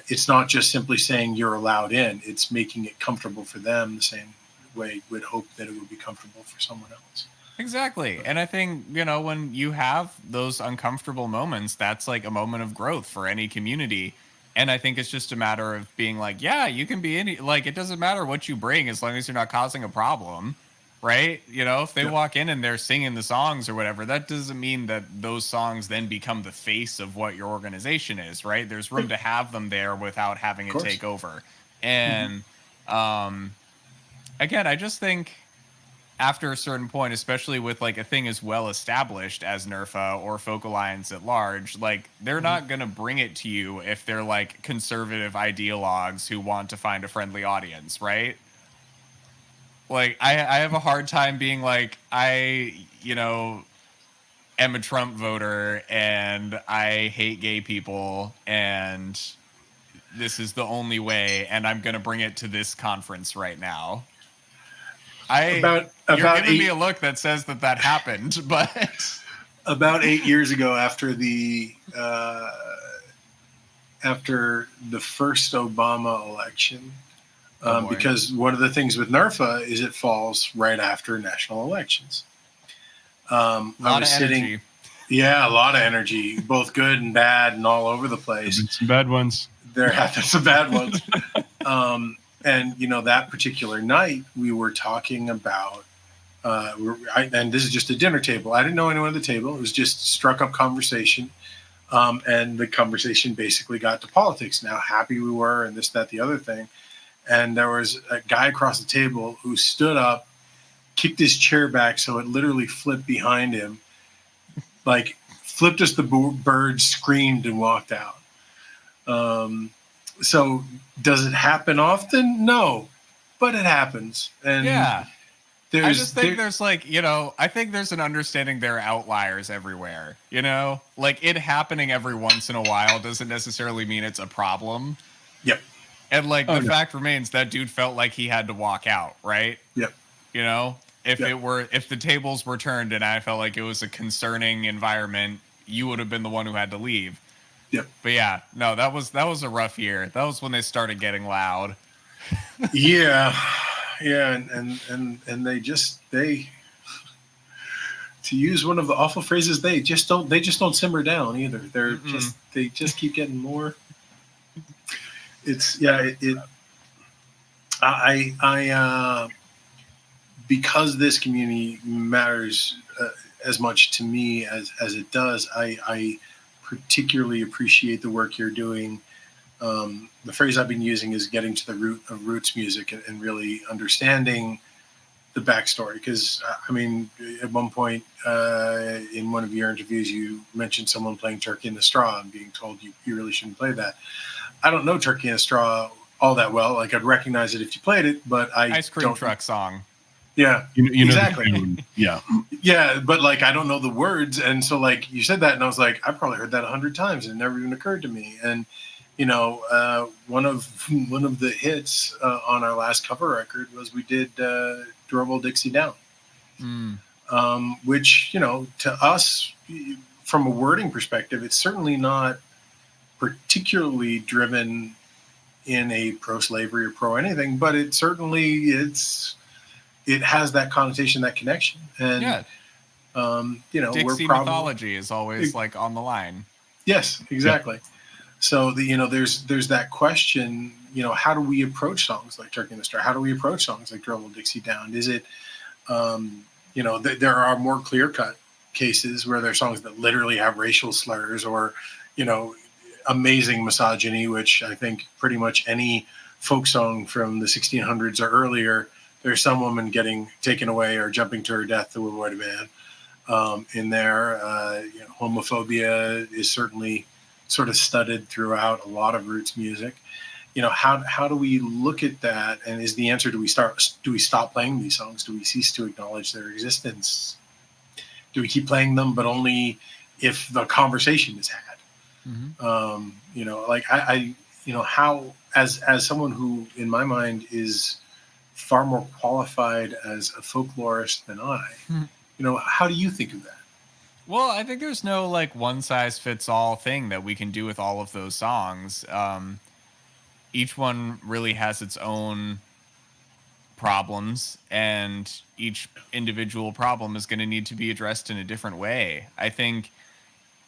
A: it's not just simply saying you're allowed in. It's making it comfortable for them the same way we'd hope that it would be comfortable for someone else.
C: Exactly. And I think, you know, when you have those uncomfortable moments, that's like a moment of growth for any community. And I think it's just a matter of being like, yeah, you can be any, like, it doesn't matter what you bring as long as you're not causing a problem. Right. You know, if they walk in and they're singing the songs or whatever, that doesn't mean that those songs then become the face of what your organization is. Right. There's room to have them there without having it take over. And again, I just think after a certain point, especially with like a thing as well established as NERFA or Folk Alliance at large, like they're not going to bring it to you if they're like conservative ideologues who want to find a friendly audience. Right. Like, I have a hard time being like, you know, am a Trump voter and I hate gay people and this is the only way and I'm going to bring it to this conference right now. You're giving me a look that says that happened, but
A: about 8 years ago, after the first Obama election, because one of the things with NERFA is it falls right after national elections.
C: A lot of energy,
A: both good and bad, and all over the place.
B: Some bad ones.
A: There have been some bad ones. And you know, that particular night, we were talking about, and this is just a dinner table. I didn't know anyone at the table. It was just struck up conversation. And the conversation basically got to politics, and how happy we were, and this, that, the other thing. And there was a guy across the table who stood up, kicked his chair back so it literally flipped behind him, like flipped us the bird, screamed, and walked out. So does it happen often? No, but it happens. And
C: I just think there's like, I think there's an understanding there are outliers everywhere, like it happening every once in a while doesn't necessarily mean it's a problem.
A: Yep.
C: And like the fact remains that dude felt like he had to walk out, right?
A: Yep.
C: If the tables were turned and I felt like it was a concerning environment, you would have been the one who had to leave.
A: Yep.
C: But yeah, no, that was a rough year. That was when they started getting loud.
A: Yeah. And they to use one of the awful phrases, they just don't simmer down either. They just keep getting more. I because this community matters as much to me as it does, I particularly appreciate the work you're doing. The phrase I've been using is getting to the root of roots music and really understanding the backstory. Because, I mean, at one point in one of your interviews, you mentioned someone playing Turkey in the Straw and being told you really shouldn't play that. I don't know Turkey in the Straw all that well. Like, I'd recognize it if you played it, but
C: Ice Cream Truck song.
A: Yeah, exactly.
B: Yeah.
A: Yeah, but like I don't know the words, and so like you said that, and I was like, I probably heard that 100 times, and it never even occurred to me. And one of the hits on our last cover record was we did "Durable Dixie Down," which to us, from a wording perspective, it's certainly not particularly driven in a pro-slavery or pro anything, but it certainly it has that connotation, that connection, and
C: Dixie mythology is always like on the line.
A: Yes, exactly. Yep. So there's that question, how do we approach songs like Turkey in the Straw? How do we approach songs like Durable Dixie Down? Is it, there are more clear-cut cases where there are songs that literally have racial slurs or, amazing misogyny, which I think pretty much any folk song from the 1600s or earlier, there's some woman getting taken away or jumping to her death to avoid a man. In there, homophobia is certainly sort of studded throughout a lot of roots music. How do we look at that? And is the answer, do we stop playing these songs? Do we cease to acknowledge their existence? Do we keep playing them, but only if the conversation is had? How, as someone who in my mind is far more qualified as a folklorist than I, how do you think of that?
C: Well, I think there's no like one size fits all thing that we can do with all of those songs. Each one really has its own problems, and each individual problem is going to need to be addressed in a different way. I think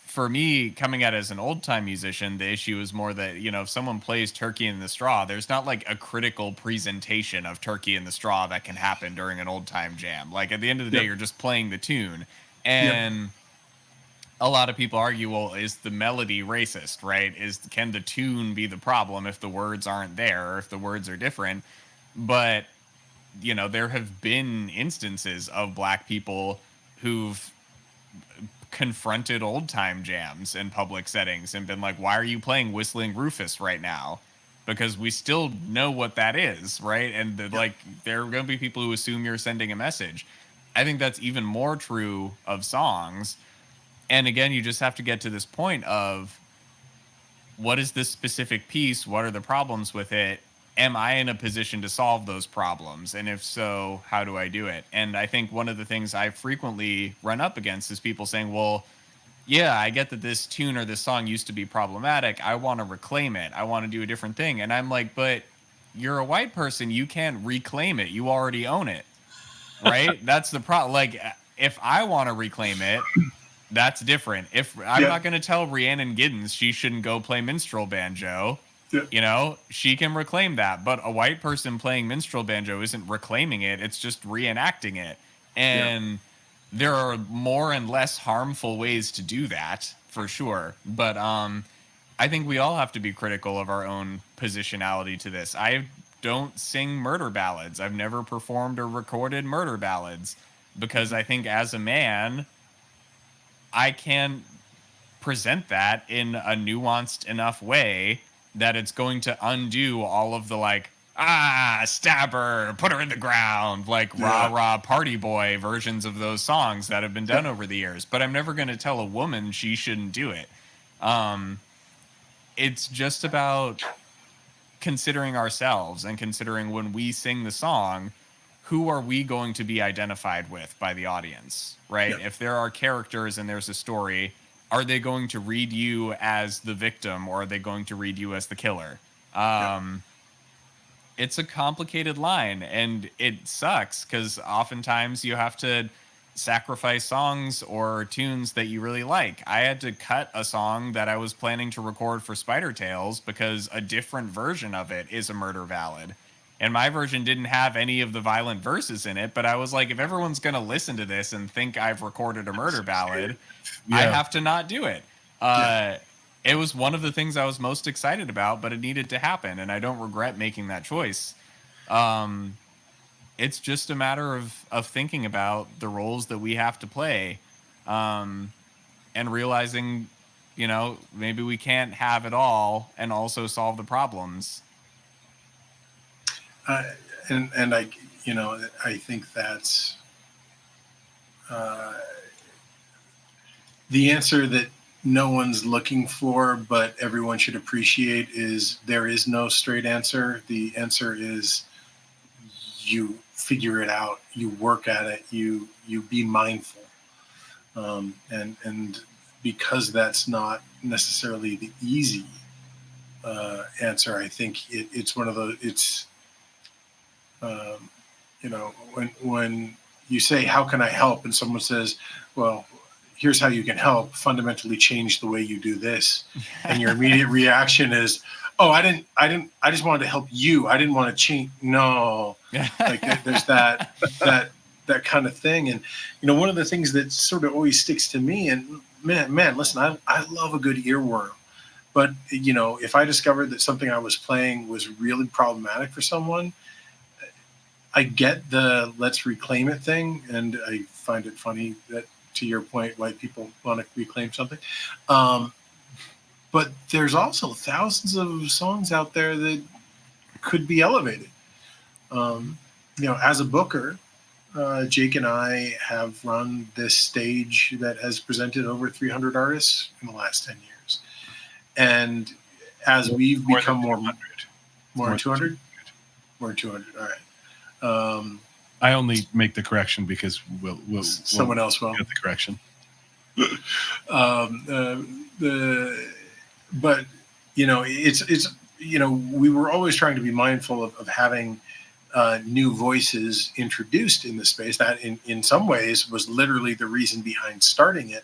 C: for me, coming at it as an old time musician, the issue is more that, if someone plays Turkey in the Straw, there's not like a critical presentation of Turkey in the Straw that can happen during an old time jam. Like at the end of the day, you're just playing the tune. And a lot of people argue, well, is the melody racist, right? Can the tune be the problem if the words aren't there or if the words are different? But, there have been instances of Black people who've confronted old time jams in public settings and been like, why are you playing Whistling Rufus right now? Because we still know what that is, right? And there are going to be people who assume you're sending a message. I think that's even more true of songs. And again, you just have to get to this point of, what is this specific piece? What are the problems with it? Am I in a position to solve those problems? And if so, how do I do it? And I think one of the things I frequently run up against is people saying, well, yeah, I get that this tune or this song used to be problematic. I want to reclaim it. I want to do a different thing. And I'm like, but you're a white person. You can't reclaim it. You already own it. Right? That's the problem. Like, if I want to reclaim it, that's different. If I'm not going to tell Rhiannon Giddens she shouldn't go play minstrel banjo, she can reclaim that. But a white person playing minstrel banjo isn't reclaiming it. It's just reenacting it. And there are more and less harmful ways to do that, for sure. But I think we all have to be critical of our own positionality to this. I don't sing murder ballads. I've never performed or recorded murder ballads because I think as a man, I can present that in a nuanced enough way that it's going to undo all of the like Stab her, put her in the ground, like rah rah party boy versions of those songs that have been done over the years. But I'm never going to tell a woman she shouldn't do it. It's just about considering ourselves and considering when we sing the song, who are we going to be identified with by the audience, right? If there are characters and there's a story, are they going to read you as the victim or are they going to read you as the killer? It's a complicated line, and it sucks because oftentimes you have to sacrifice songs or tunes that you really like. I had to cut a song that I was planning to record for Spider Tales because a different version of it is a murder ballad. And my version didn't have any of the violent verses in it, but I was like, if everyone's going to listen to this and think I've recorded a murder ballad, I have to not do it. It was one of the things I was most excited about, but it needed to happen, and I don't regret making that choice. It's just a matter of thinking about the roles that we have to play, and realizing, maybe we can't have it all and also solve the problems.
A: And I think that's the answer that no one's looking for, but everyone should appreciate is there is no straight answer. The answer is you figure it out, you work at it, you be mindful. And because that's not necessarily the easy answer, I think it's one of those, when you say, how can I help? And someone says, well, here's how you can help fundamentally change the way you do this. And your immediate reaction is, oh, I just wanted to help you. I didn't want to change. No, like there's that kind of thing. And, one of the things that sort of always sticks to me, and man, listen, I love a good earworm, but if I discovered that something I was playing was really problematic for someone, I get the let's reclaim it thing. And I find it funny that, to your point, white people want to reclaim something. But there's also thousands of songs out there that could be elevated. As a booker, Jake and I have run this stage that has presented over 300 artists in the last 10 years. And as we've become more than 200? More than 200. All right.
B: I only make the correction because
A: someone else will
B: get the correction.
A: But it's we were always trying to be mindful of having new voices introduced in the space. That in some ways was literally the reason behind starting it.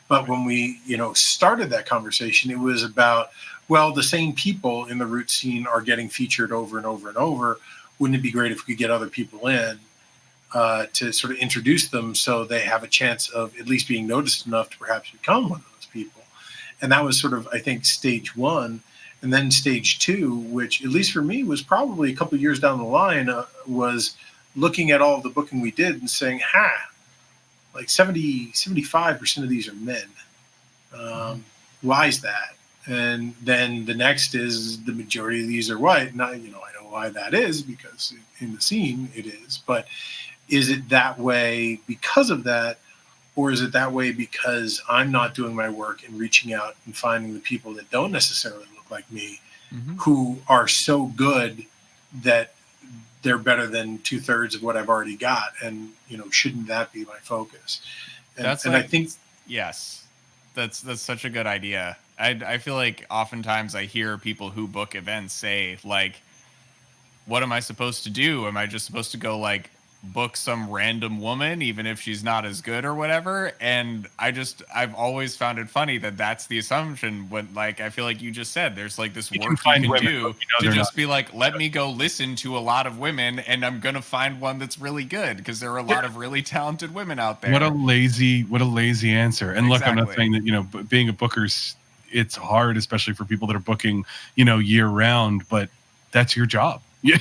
A: But when we started that conversation, it was about, well, the same people in the roots scene are getting featured over and over and over. Wouldn't it be great if we could get other people in to sort of introduce them so they have a chance of at least being noticed enough to perhaps become one of those people? And that was sort of, I think, stage one. And then stage two, which at least for me was probably a couple of years down the line, was looking at all of the booking we did and saying, like 75% of these are men. Why is that? And then the next is the majority of these are white. Now, I know why that is, because in the scene it is. But is it that way because of that? Or is it that way because I'm not doing my work and reaching out and finding the people that don't necessarily look like me, who are so good that they're better than 2/3 of what I've already got? And, shouldn't that be my focus? And I think,
C: yes, that's such a good idea. I feel like oftentimes I hear people who book events say, like, what am I supposed to do? Am I just supposed to go book some random woman, even if she's not as good or whatever? And I've always found it funny that that's the assumption when, I feel like you just said, there's this work you can do to just be like, let me go listen to a lot of women and I'm going to find one that's really good, because there are a lot of really talented women out there.
B: What a lazy answer. And look, I'm not saying that, being a booker's, it's hard, especially for people that are booking, year round, but that's your job. Yeah.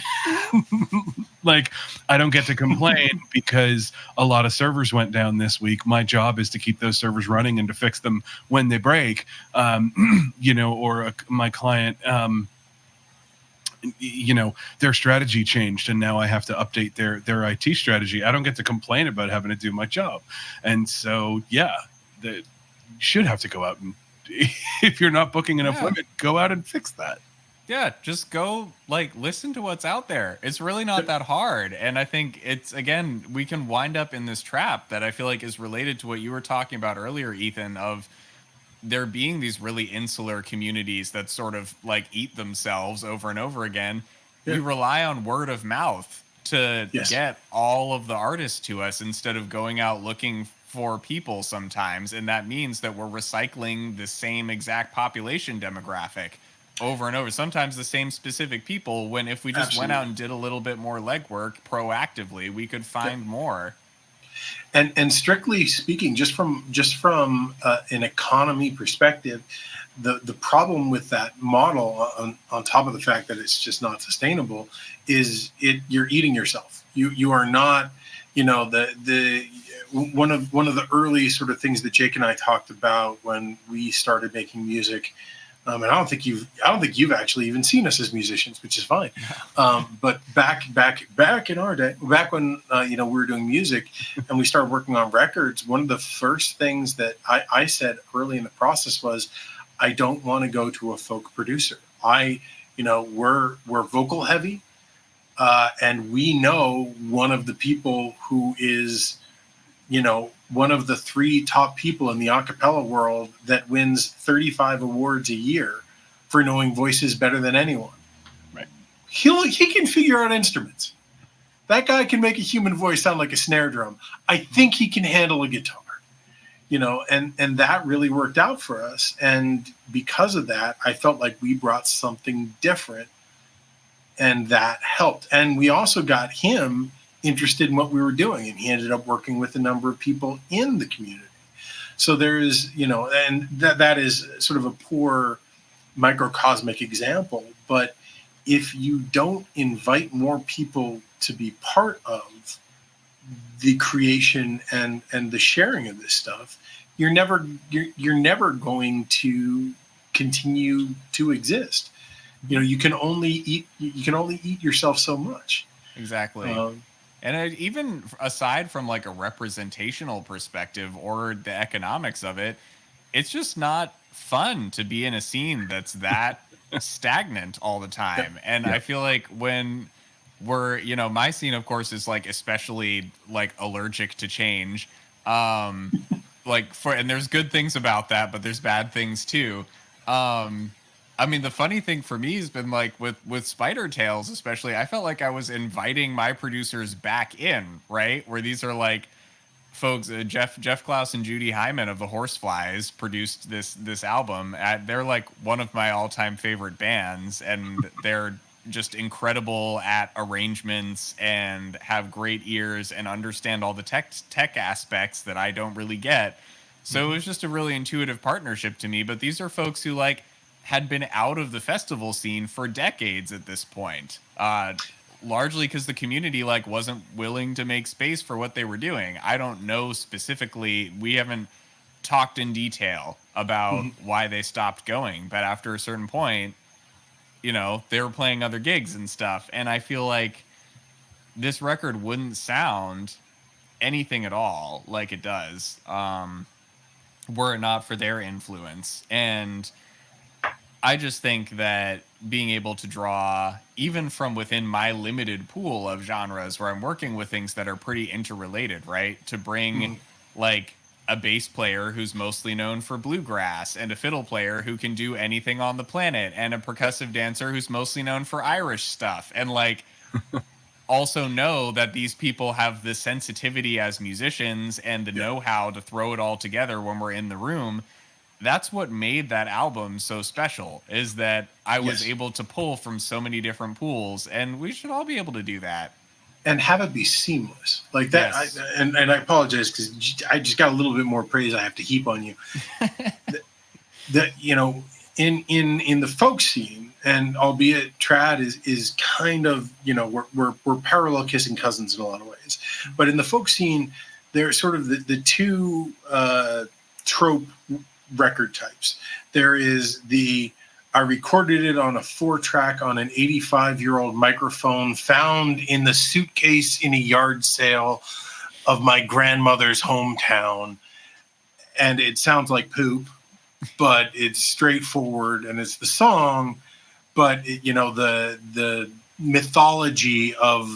B: I don't get to complain because a lot of servers went down this week. My job is to keep those servers running and to fix them when they break, or my client, you know, their strategy changed and now I have to update their IT strategy. I don't get to complain about having to do my job. And so, yeah, you should have to go out and if you're not booking enough women, go out and fix that.
C: Yeah, just go like listen to what's out there. It's really not that hard. And I think it's, again, we can wind up in this trap that I feel like is related to what you were talking about earlier, Ethan, of there being these really insular communities that sort of like eat themselves over and over again. We rely on word of mouth to get all of the artists to us instead of going out looking for people sometimes. And that means that we're recycling the same exact population demographic over and over, sometimes the same specific people, when if we just went out and did a little bit more legwork proactively, we could find more.
A: And strictly speaking, just from an economy perspective, the problem with that model, on top of the fact that it's just not sustainable, is you're eating yourself. You are not, you know, the one of the early sort of things that Jake and I talked about when we started making music. And I don't think you've actually even seen us as musicians, which is fine. But back in our day, back when you know, we were doing music and we started working on records, one of the first things that I said early in the process was, I don't want to go to a folk producer. We're vocal heavy, and we know one of the people who is, you know, one of the 3 top people in the a cappella world that wins 35 awards a year for knowing voices better than anyone.
B: Right.
A: He can figure out instruments. That guy can make a human voice sound like a snare drum. I think he can handle a guitar, you know, and that really worked out for us. And because of that, I felt like we brought something different, and that helped. And we also got him interested in what we were doing, and he ended up working with a number of people in the community. So there's, you know, and that is sort of a poor microcosmic example, but if you don't invite more people to be part of the creation and the sharing of this stuff, you're never going to continue to exist. You know, you can only eat yourself so much.
C: Exactly. And even aside from like a representational perspective or the economics of it, it's just not fun to be in a scene that's that stagnant all the time. And I feel like when we're, you know, my scene, of course, is like especially like allergic to change. And there's good things about that, but there's bad things too. I mean, the funny thing for me has been like with Spider Tales, especially, I felt like I was inviting my producers back in, right? Where these are like folks, Jeff Klaus and Judy Hyman of the Horseflies produced this album. They're like one of my all-time favorite bands, and they're just incredible at arrangements and have great ears and understand all the tech aspects that I don't really get. So it was just a really intuitive partnership to me. But these are folks who like had been out of the festival scene for decades at this point, largely because the community like wasn't willing to make space for what they were doing. I don't know specifically. We haven't talked in detail about why they stopped going, but after a certain point, you know, they were playing other gigs and stuff. And I feel like this record wouldn't sound anything at all like it does, were it not for their influence. And I just think that being able to draw even from within my limited pool of genres where I'm working with things that are pretty interrelated, right? To bring like a bass player who's mostly known for bluegrass, and a fiddle player who can do anything on the planet, and a percussive dancer who's mostly known for Irish stuff. And like also know that these people have the sensitivity as musicians and the know-how to throw it all together when we're in the room. That's what made that album so special, is that I was able to pull from so many different pools, and we should all be able to do that.
A: And have it be seamless like that. Yes. And I apologize because I just got a little bit more praise I have to heap on you. that you know, in the folk scene, and albeit trad is kind of, you know, we're parallel kissing cousins in a lot of ways, but in the folk scene, there's sort of the two trope record types. There is the I recorded it on a 4-track on an 85-year-old microphone found in the suitcase in a yard sale of my grandmother's hometown. And it sounds like poop, but it's straightforward and it's the song. But the mythology of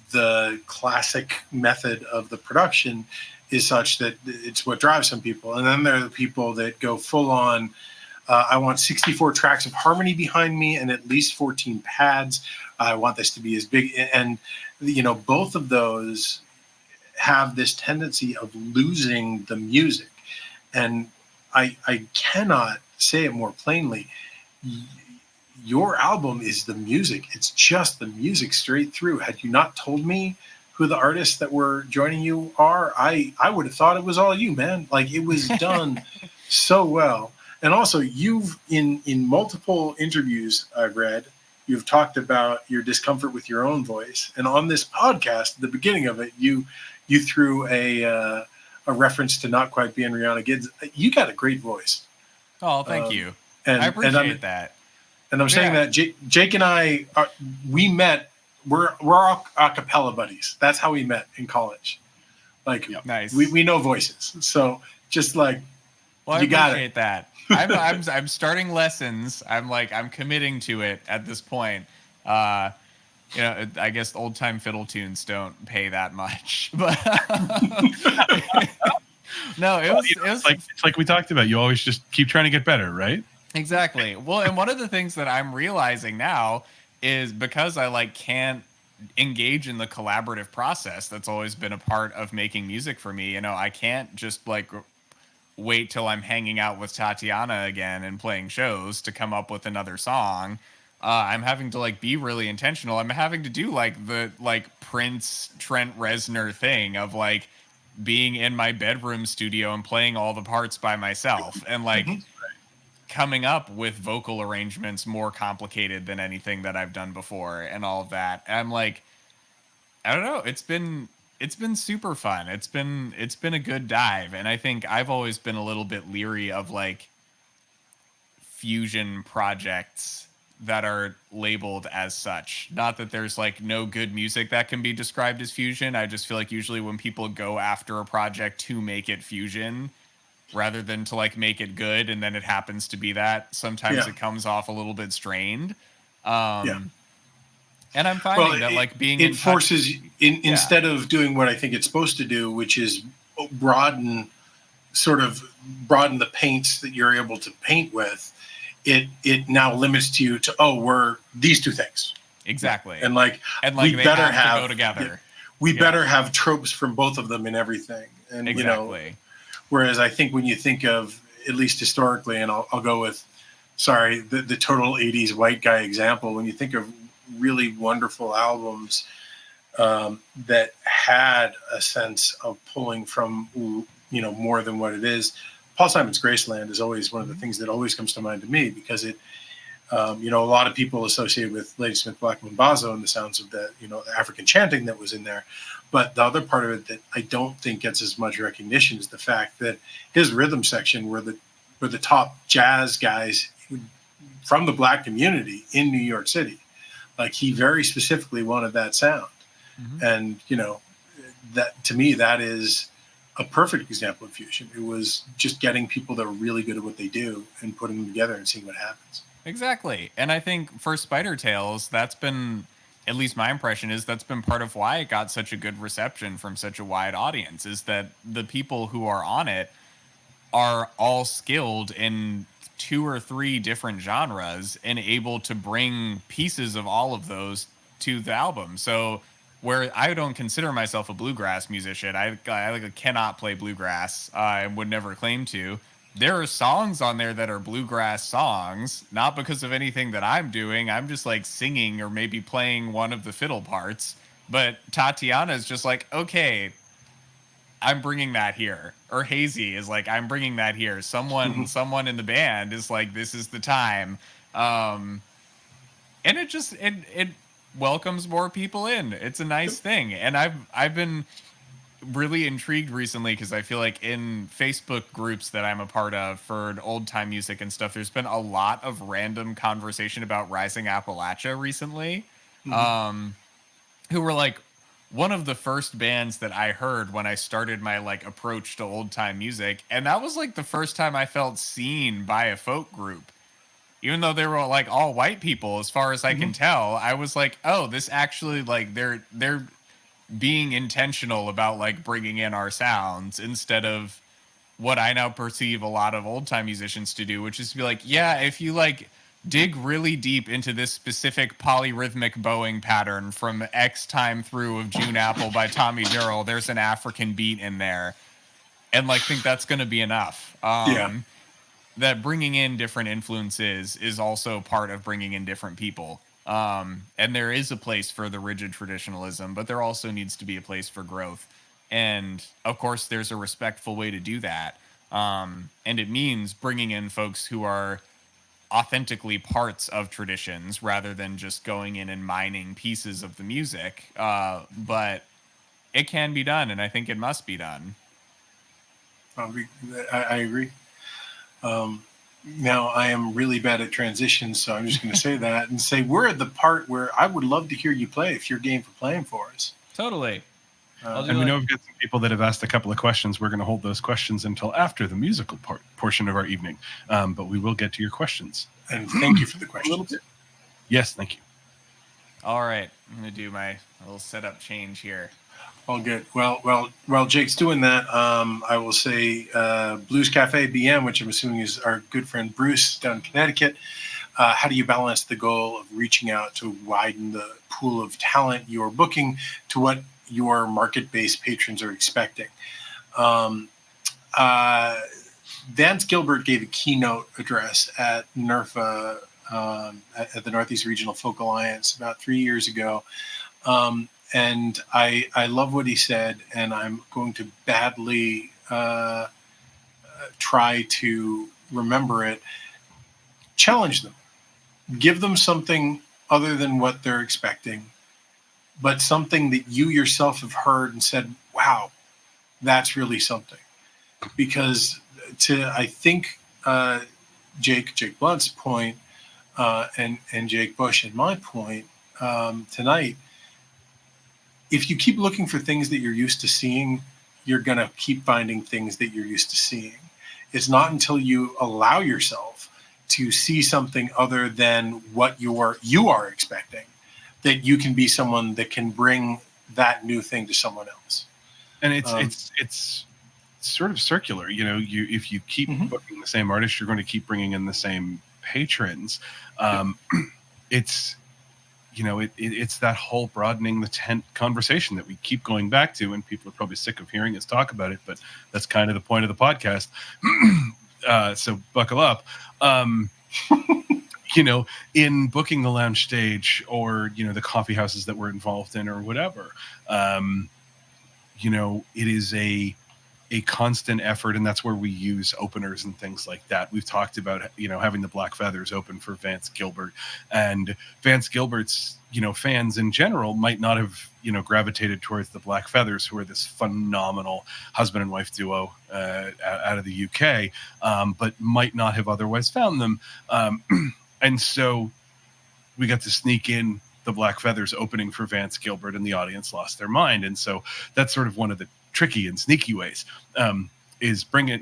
A: the classic method of the production is such that it's what drives some people. And then there are the people that go full on. I want 64 tracks of harmony behind me and at least 14 pads. I want this to be as big. And, both of those have this tendency of losing the music. And I cannot say it more plainly. Your album is the music. It's just the music straight through. Had you not told me who the artists that were joining you are, I would have thought it was all you, man. Like, it was done so well. And also, you've in multiple interviews I've read, you've talked about your discomfort with your own voice. And on this podcast, at the beginning of it, you threw a reference to not quite being Rihanna Giddens. You got a great voice.
C: Oh, thank you. I appreciate that.
A: And I'm saying that Jake and I, we met. We're all a cappella buddies. That's how we met in college. Like,
C: nice.
A: We know voices. So just like,
C: well,
A: you got it.
C: I appreciate that. I'm starting lessons. I'm committing to it at this point. I guess old time fiddle tunes don't pay that much, but no, it was
B: it's like we talked about. You always just keep trying to get better, right?
C: Exactly. Well, and one of the things that I'm realizing now is because I can't engage in the collaborative process that's always been a part of making music for me. I can't just wait till I'm hanging out with Tatiana again and playing shows to come up with another song. I'm having to be really intentional. I'm having to do the Prince Trent Reznor thing of being in my bedroom studio and playing all the parts by myself and coming up with vocal arrangements more complicated than anything that I've done before and all of that. And I don't know, it's been super fun. It's been a good dive. And I think I've always been a little bit leery of fusion projects that are labeled as such. Not that there's no good music that can be described as fusion. I just feel usually when people go after a project to make it fusion rather than to make it good and then it happens to be that, sometimes it comes off a little bit strained. And I'm finding that being
A: it forces instead of doing what I think it's supposed to do, which is broaden the paints that you're able to paint with, it now limits you to we're these two things.
C: Exactly.
A: And
C: we better have to go together.
A: We better have tropes from both of them in everything. And
C: exactly.
A: Whereas I think when you think of, at least historically, and I'll go with the total 80s white guy example, when you think of really wonderful albums that had a sense of pulling from more than what it is, Paul Simon's Graceland is always one of the things that always comes to mind to me, because it a lot of people associate with Ladysmith Black Mambazo and the sounds of the the African chanting that was in there, but the other part of it that I don't think gets as much recognition is the fact that his rhythm section were the top jazz guys from the Black community in New York City. He very specifically wanted that sound. Mm-hmm. And, that to me, that is a perfect example of fusion. It was just getting people that are really good at what they do and putting them together and seeing what happens.
C: Exactly. And I think for Spider Tales, that's been, at least my impression is, that's been part of why it got such a good reception from such a wide audience, is that the people who are on it are all skilled in 2 or 3 different genres and able to bring pieces of all of those to the album. So where I don't consider myself a bluegrass musician, I cannot play bluegrass. I would never claim to. There are songs on there that are bluegrass songs, not because of anything that I'm doing. I'm just singing or maybe playing one of the fiddle parts. But Tatiana is just okay, I'm bringing that here. Or Hazy is I'm bringing that here. Someone in the band is this is the time. And it welcomes more people in. It's a nice thing. And I've been really intrigued recently because I feel like in Facebook groups that I'm a part of for old time music and stuff, there's been a lot of random conversation about Rising Appalachia recently.
A: Mhm.
C: Um, who were like one of the first bands that I heard when I started my like approach to old time music. And that was like the first time I felt seen by a folk group. Even though they were like all white people, as far as I can
A: Mhm.
C: tell, I was like, oh, this actually like they're being intentional about like bringing in our sounds instead of what I now perceive a lot of old time musicians to do, which is to be like, yeah, if you like dig really deep into this specific polyrhythmic bowing pattern from X time through of June Apple by Tommy Durrell, there's an African beat in there. And like think that's going to be enough.
A: Yeah.
C: That bringing in different influences is also part of bringing in different people. And there is a place for the rigid traditionalism, but there also needs to be a place for growth. And of course, there's a respectful way to do that. And it means bringing in folks who are authentically parts of traditions rather than just going in and mining pieces of the music. But it can be done, and I think it must be done.
A: I'll be- I agree. Now I am really bad at transitions, so I'm just going to say that and say we're at the part where I would love to hear you play if you're game for playing for us.
C: Totally. I'll
A: Uh,
C: do
B: And we know
C: like
B: we've got some people that have asked a couple of questions. We're going to hold those questions until after the musical portion of our evening, but we will get to your questions.
A: and thank you for the
B: A little
A: questions.
B: bit. Yes, thank you.
C: All right, I'm gonna do my little setup change here.
A: All good. Well, Jake's doing that. I will say Blues Cafe BM, which I'm assuming is our good friend Bruce down in Connecticut. How do you balance the goal of reaching out to widen the pool of talent you're booking to what your market-based patrons are expecting? Um, uh, Vance Gilbert gave a keynote address at NERFA, at the Northeast Regional Folk Alliance about 3 years ago. And I love what he said, and I'm going to badly try to remember it. Challenge them, give them something other than what they're expecting, but something that you yourself have heard and said, wow, that's really something. Because I think Jake Blount's point, and Jake Bush and my point tonight, if you keep looking for things that you're used to seeing, you're going to keep finding things that you're used to seeing. It's not until you allow yourself to see something other than what you are expecting that you can be someone that can bring that new thing to someone else.
B: And it's sort of circular. You know, if you keep booking the same artist, you're going to keep bringing in the same patrons. It's it's that whole broadening the tent conversation that we keep going back to, and people are probably sick of hearing us talk about it, but that's kind of the point of the podcast. So buckle up. In booking the lounge stage or, the coffee houses that we're involved in or whatever, it is a constant effort, and that's where we use openers and things like that. We've talked about having the Black Feathers open for Vance Gilbert, and Vance Gilbert's fans in general might not have gravitated towards the Black Feathers, who are this phenomenal husband and wife duo out of the UK, but might not have otherwise found them, and so we got to sneak in the Black Feathers opening for Vance Gilbert, and the audience lost their mind. And so that's sort of one of the tricky and sneaky ways, is bring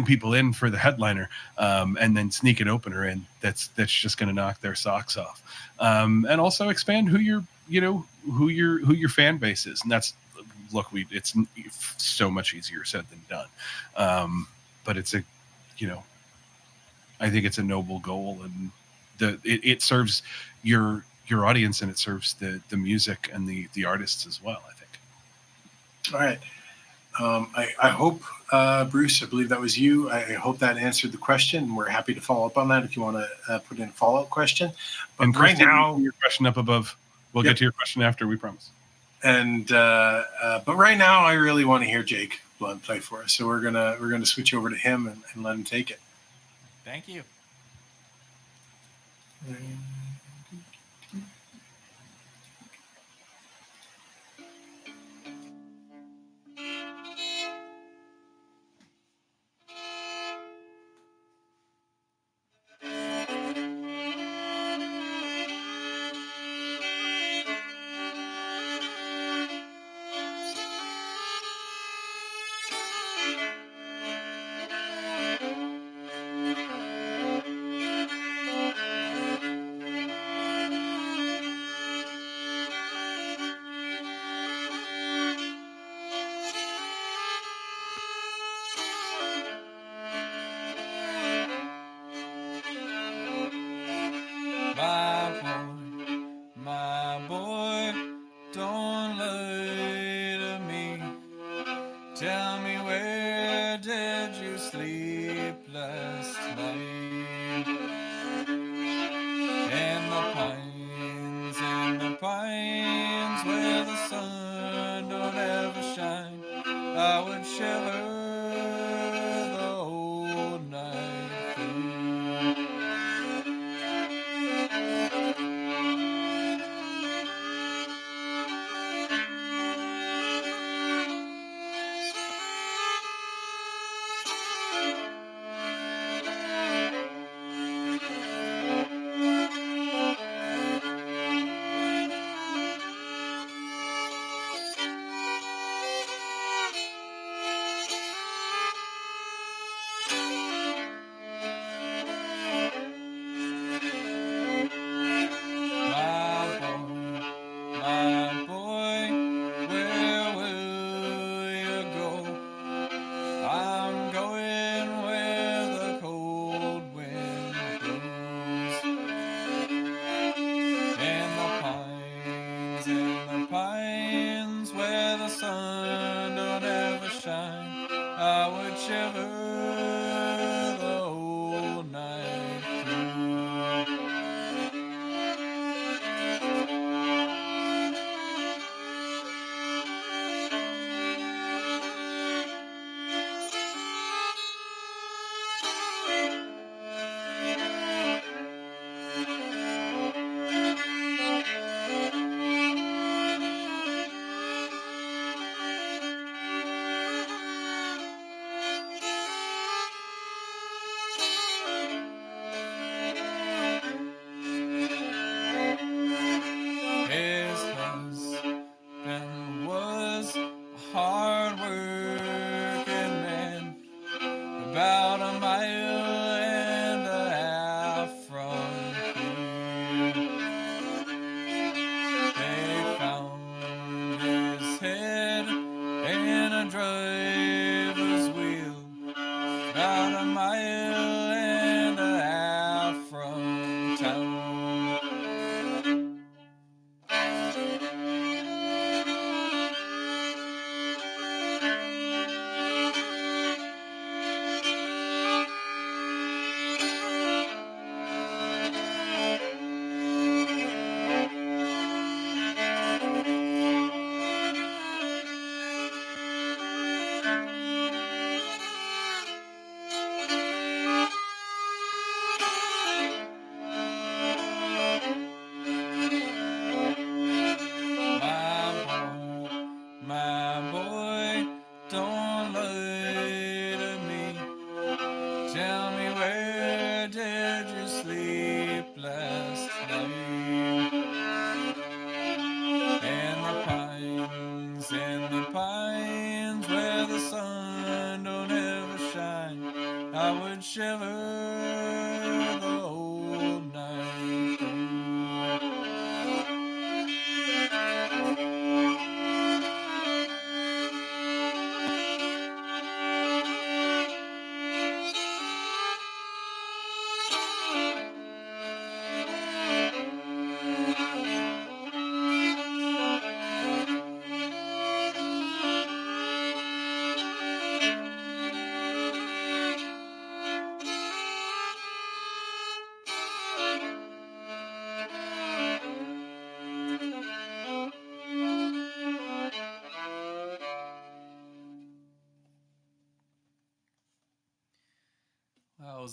B: people in for the headliner, and then sneak an opener in that's just going to knock their socks off, and also expand who your fan base is. And that's, look, it's so much easier said than done, but it's I think it's a noble goal, and it serves your audience, and it serves the music and the artists as well, I think.
A: All right. I hope, Bruce, I believe that was you. I hope that answered the question. We're happy to follow up on that if you want to put in a follow-up question. But
B: and
A: right now,
B: your question up above. We'll get to your question after, we promise.
A: And but right now, I really want to hear Jake Blount play for us. So we're gonna switch over to him and let him take it.
C: Thank you.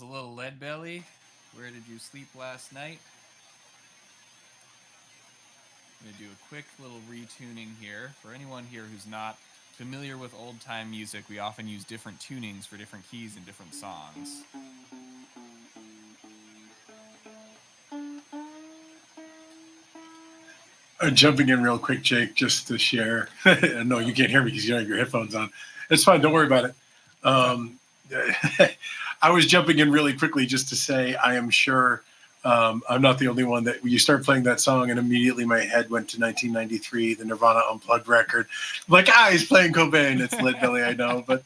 C: was a little Lead Belly. Where did you sleep last night? I'm going to do a quick little retuning here. For anyone here who's not familiar with old-time music, we often use different tunings for different keys in different songs.
A: Jumping in real quick, Jake, just to share. No, you can't hear me because you don't have your headphones on. It's fine. Don't worry about it. I was jumping in really quickly just to say I am sure I'm not the only one that you start playing that song and immediately my head went to 1993, the Nirvana Unplugged record. I'm like, he's playing Cobain. It's Lead Belly, I know. But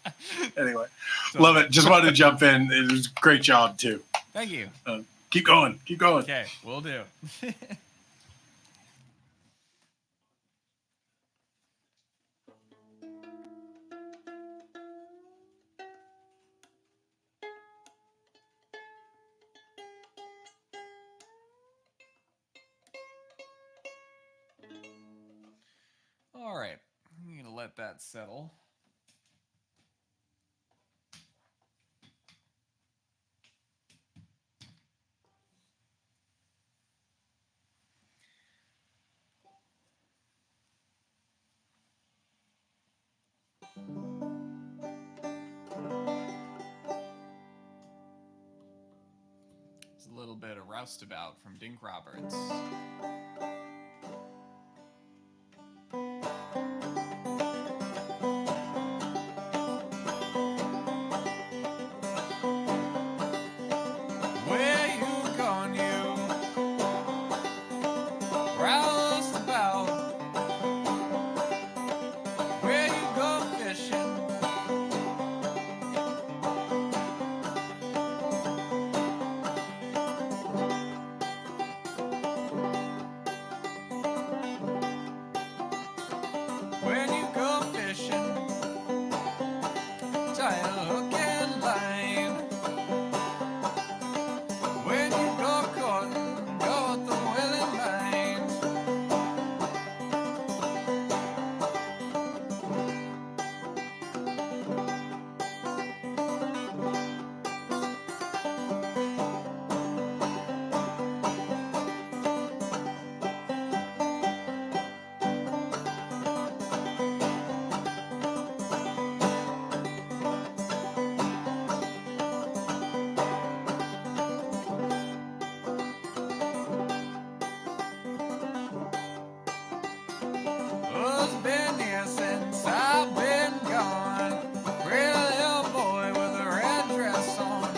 A: anyway, love it. Just wanted to jump in. It was a great job, too.
C: Thank you.
A: Keep going. Keep going.
C: Okay, will do. All right, I'm going to let that settle. It's a little bit of Roustabout from Dink Roberts. Where you gone, you? Roustabout. Where you go fishing? When you go fishing, tie a hook and line. When you go courting, go with the willing mind. Oh, it's been years since I've been gone. Pretty little boy with a red dress on.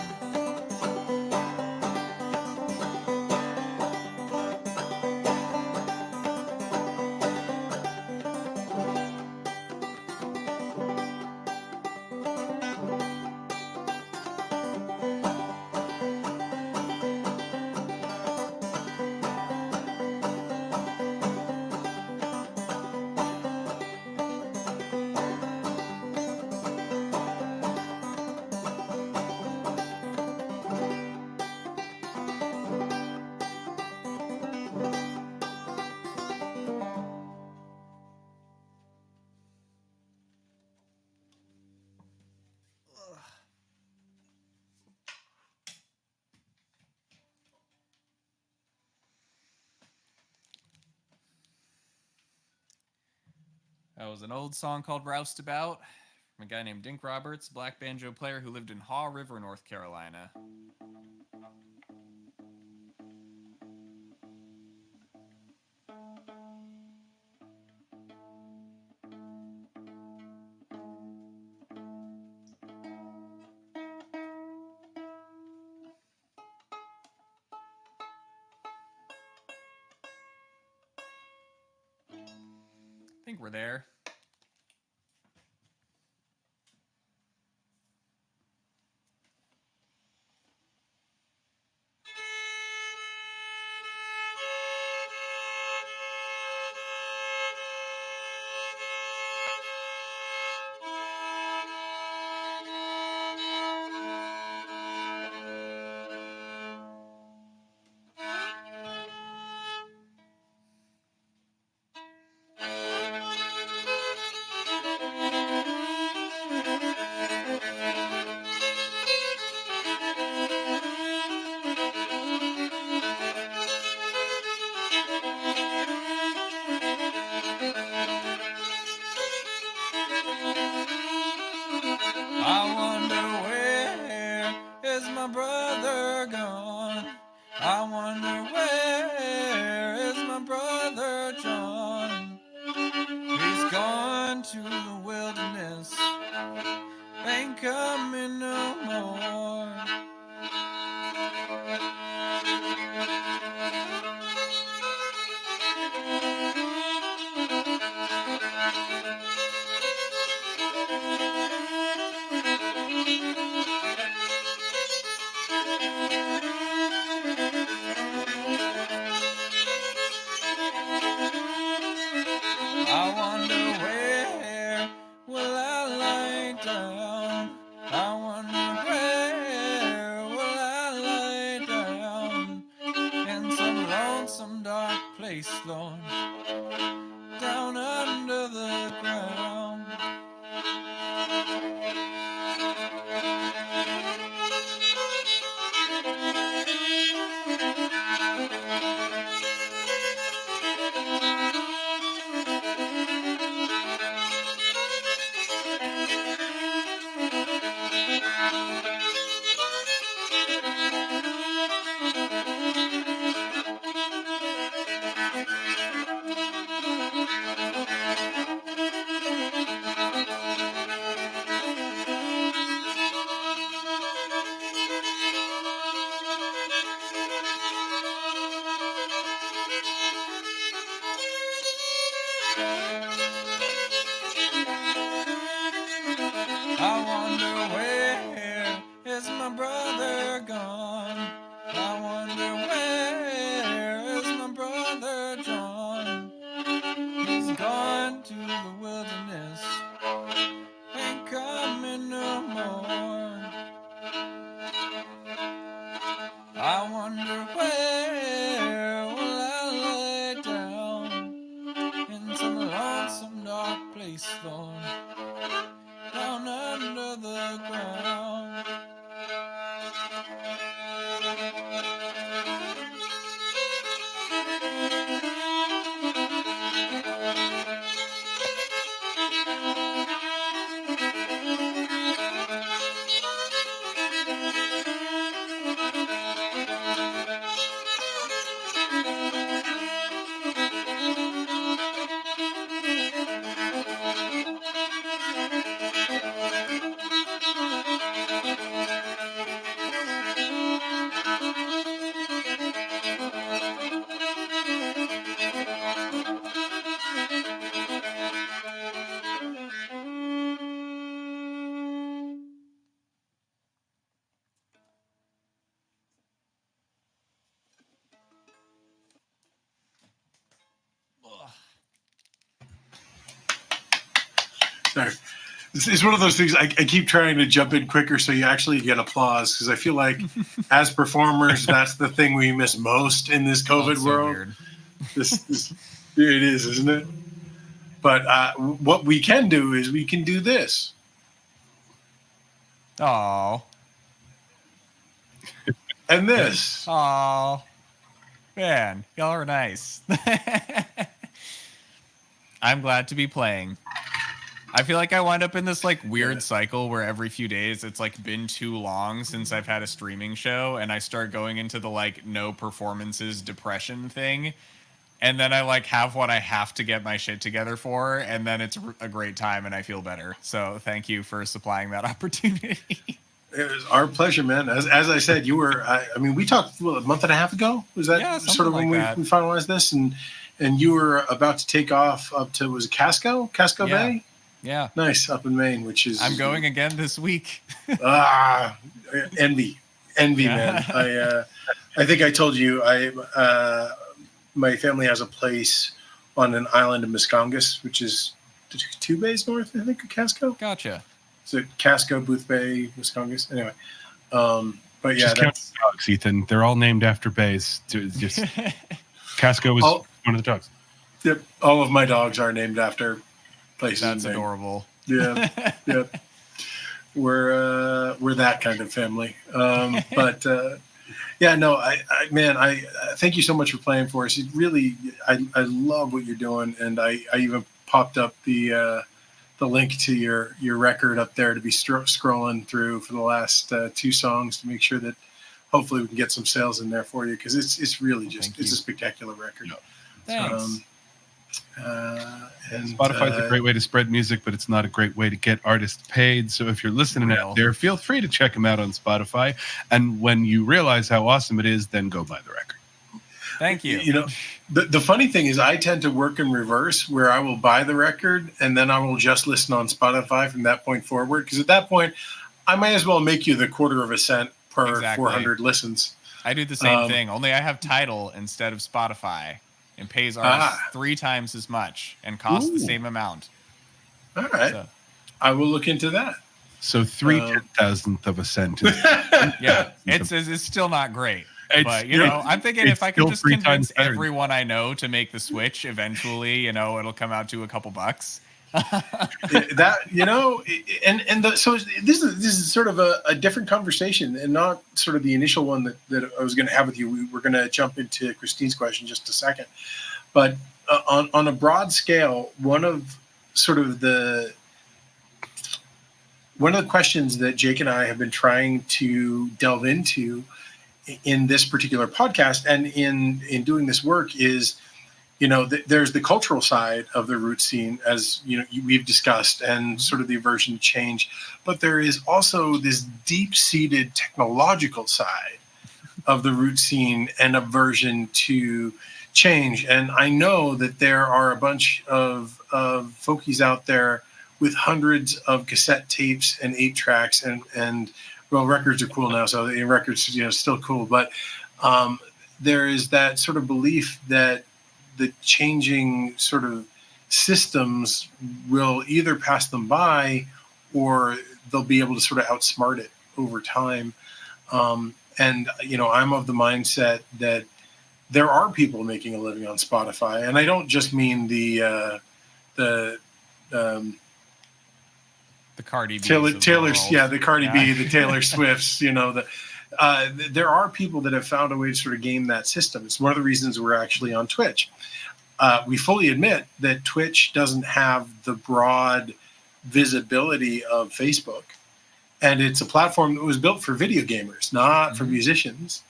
C: That was an old song called Roustabout from a guy named Dink Roberts, black banjo player who lived in Haw River, North Carolina. I think we're there. place, Lord, down under the ground. I wonder where is my brother gone? I wonder where is my brother John? He's gone to the wilderness, ain't coming no more. I wonder where will I lay down in some lonesome dark place, Lord, down under the ground.
A: Sorry. It's one of those things I keep trying to jump in quicker so you actually get applause, because I feel like as performers, that's the thing we miss most in this COVID world.
C: Weird.
A: This it is, isn't it? But what we can do is we can do this.
C: Oh.
A: And this.
C: Oh. Man, y'all are nice. I'm glad to be playing. I feel like I wind up in this like weird cycle where every few days it's like been too long since I've had a streaming show, and I start going into the like no performances depression thing. And then I like have what I have to get my shit together for, and then it's a great time and I feel better. So thank you for supplying that opportunity.
A: It was our pleasure, man. As I said, you were. I mean, we talked a month and a half ago. Was that sort of when we finalized this? And you were about to take off up to, was it Casco Bay?
C: Yeah.
A: Nice, up in Maine, which is.
C: I'm going again this week.
A: Envy, man. I think I told you my family has a place on an island in Miscongus, which is 2 bays north, I think, of Casco.
C: Gotcha.
A: So Casco, Booth Bay, Miscongus. Anyway, but yeah,
B: just count the dogs, Ethan. They're all named after bays. Just Casco was one of the dogs.
A: Yep, all of my dogs are named after places.
C: That's adorable.
A: Yeah, yeah. We're that kind of family. But yeah, no, I thank you so much for playing for us. It really, I love what you're doing, and I even popped up the link to your record up there to be scrolling through for the last 2 songs to make sure that hopefully we can get some sales in there for you, because it's really just it's a spectacular record.
C: Thanks.
B: And Spotify is a great way to spread music, but it's not a great way to get artists paid. So if you're listening out there, feel free to check them out on Spotify. And when you realize how awesome it is, then go buy the record.
C: Thank you.
A: You know, the funny thing is I tend to work in reverse, where I will buy the record and then I will just listen on Spotify from that point forward. Because at that point, I might as well make you the 1/4 cent per 400 listens.
C: I do the same thing, only I have Tidal instead of Spotify, and pays ours 3 times as much and costs the same amount.
A: All right. So, I will look into that.
B: So 3/10,000th of a cent.
C: Yeah, it's still not great. But I'm thinking if I can just
B: 3 times
C: convince
B: better.
C: everyone I know to make the switch, eventually, it'll come out to a couple bucks.
A: So this is sort of a different conversation, and not sort of the initial one that I was going to have with you. We're going to jump into Christine's question in just a second, but on a broad scale, one of the questions that Jake and I have been trying to delve into in this particular podcast and in doing this work is, there's the cultural side of the root scene, as we've discussed, and sort of the aversion to change, but there is also this deep-seated technological side of the root scene and aversion to change. And I know that there are a bunch of folkies out there with hundreds of cassette tapes and 8 tracks, and well, records are cool now, so the records still cool, but there is that sort of belief that the changing sort of systems will either pass them by or they'll be able to sort of outsmart it over time. And I'm of the mindset that there are people making a living on Spotify, and I don't just mean the
C: Cardi B,
A: Taylor's, the Cardi B, the Taylor Swifts, there are people that have found a way to sort of game that system. It's one of the reasons we're actually on Twitch. We fully admit that Twitch doesn't have the broad visibility of Facebook, and it's a platform that was built for video gamers, not for musicians.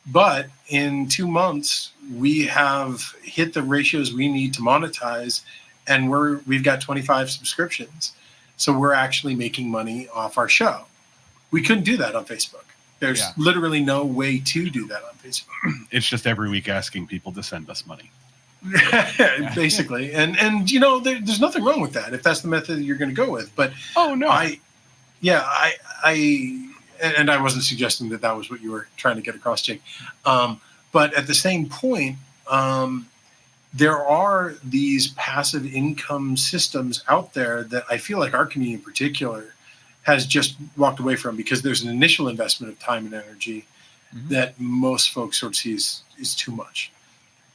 A: But in 2 months, we have hit the ratios we need to monetize, and we've got 25 subscriptions. So we're actually making money off our show. We couldn't do that on Facebook. There's literally no way to do that on Facebook.
B: It's just every week asking people to send us money.
A: Basically. And there's nothing wrong with that if that's the method that you're going to go with. But I wasn't suggesting that was what you were trying to get across, Jake. But at the same point, there are these passive income systems out there that I feel like our community in particular has just walked away from, because there's an initial investment of time and energy that most folks sort of see is too much.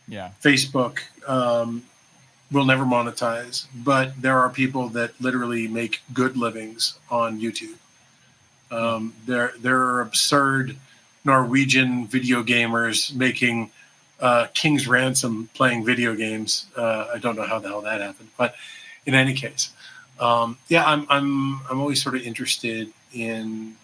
C: Yeah.
A: Facebook will never monetize, but there are people that literally make good livings on YouTube. There are absurd Norwegian video gamers making King's Ransom playing video games. I don't know how the hell that happened, but in any case, I'm always sort of interested in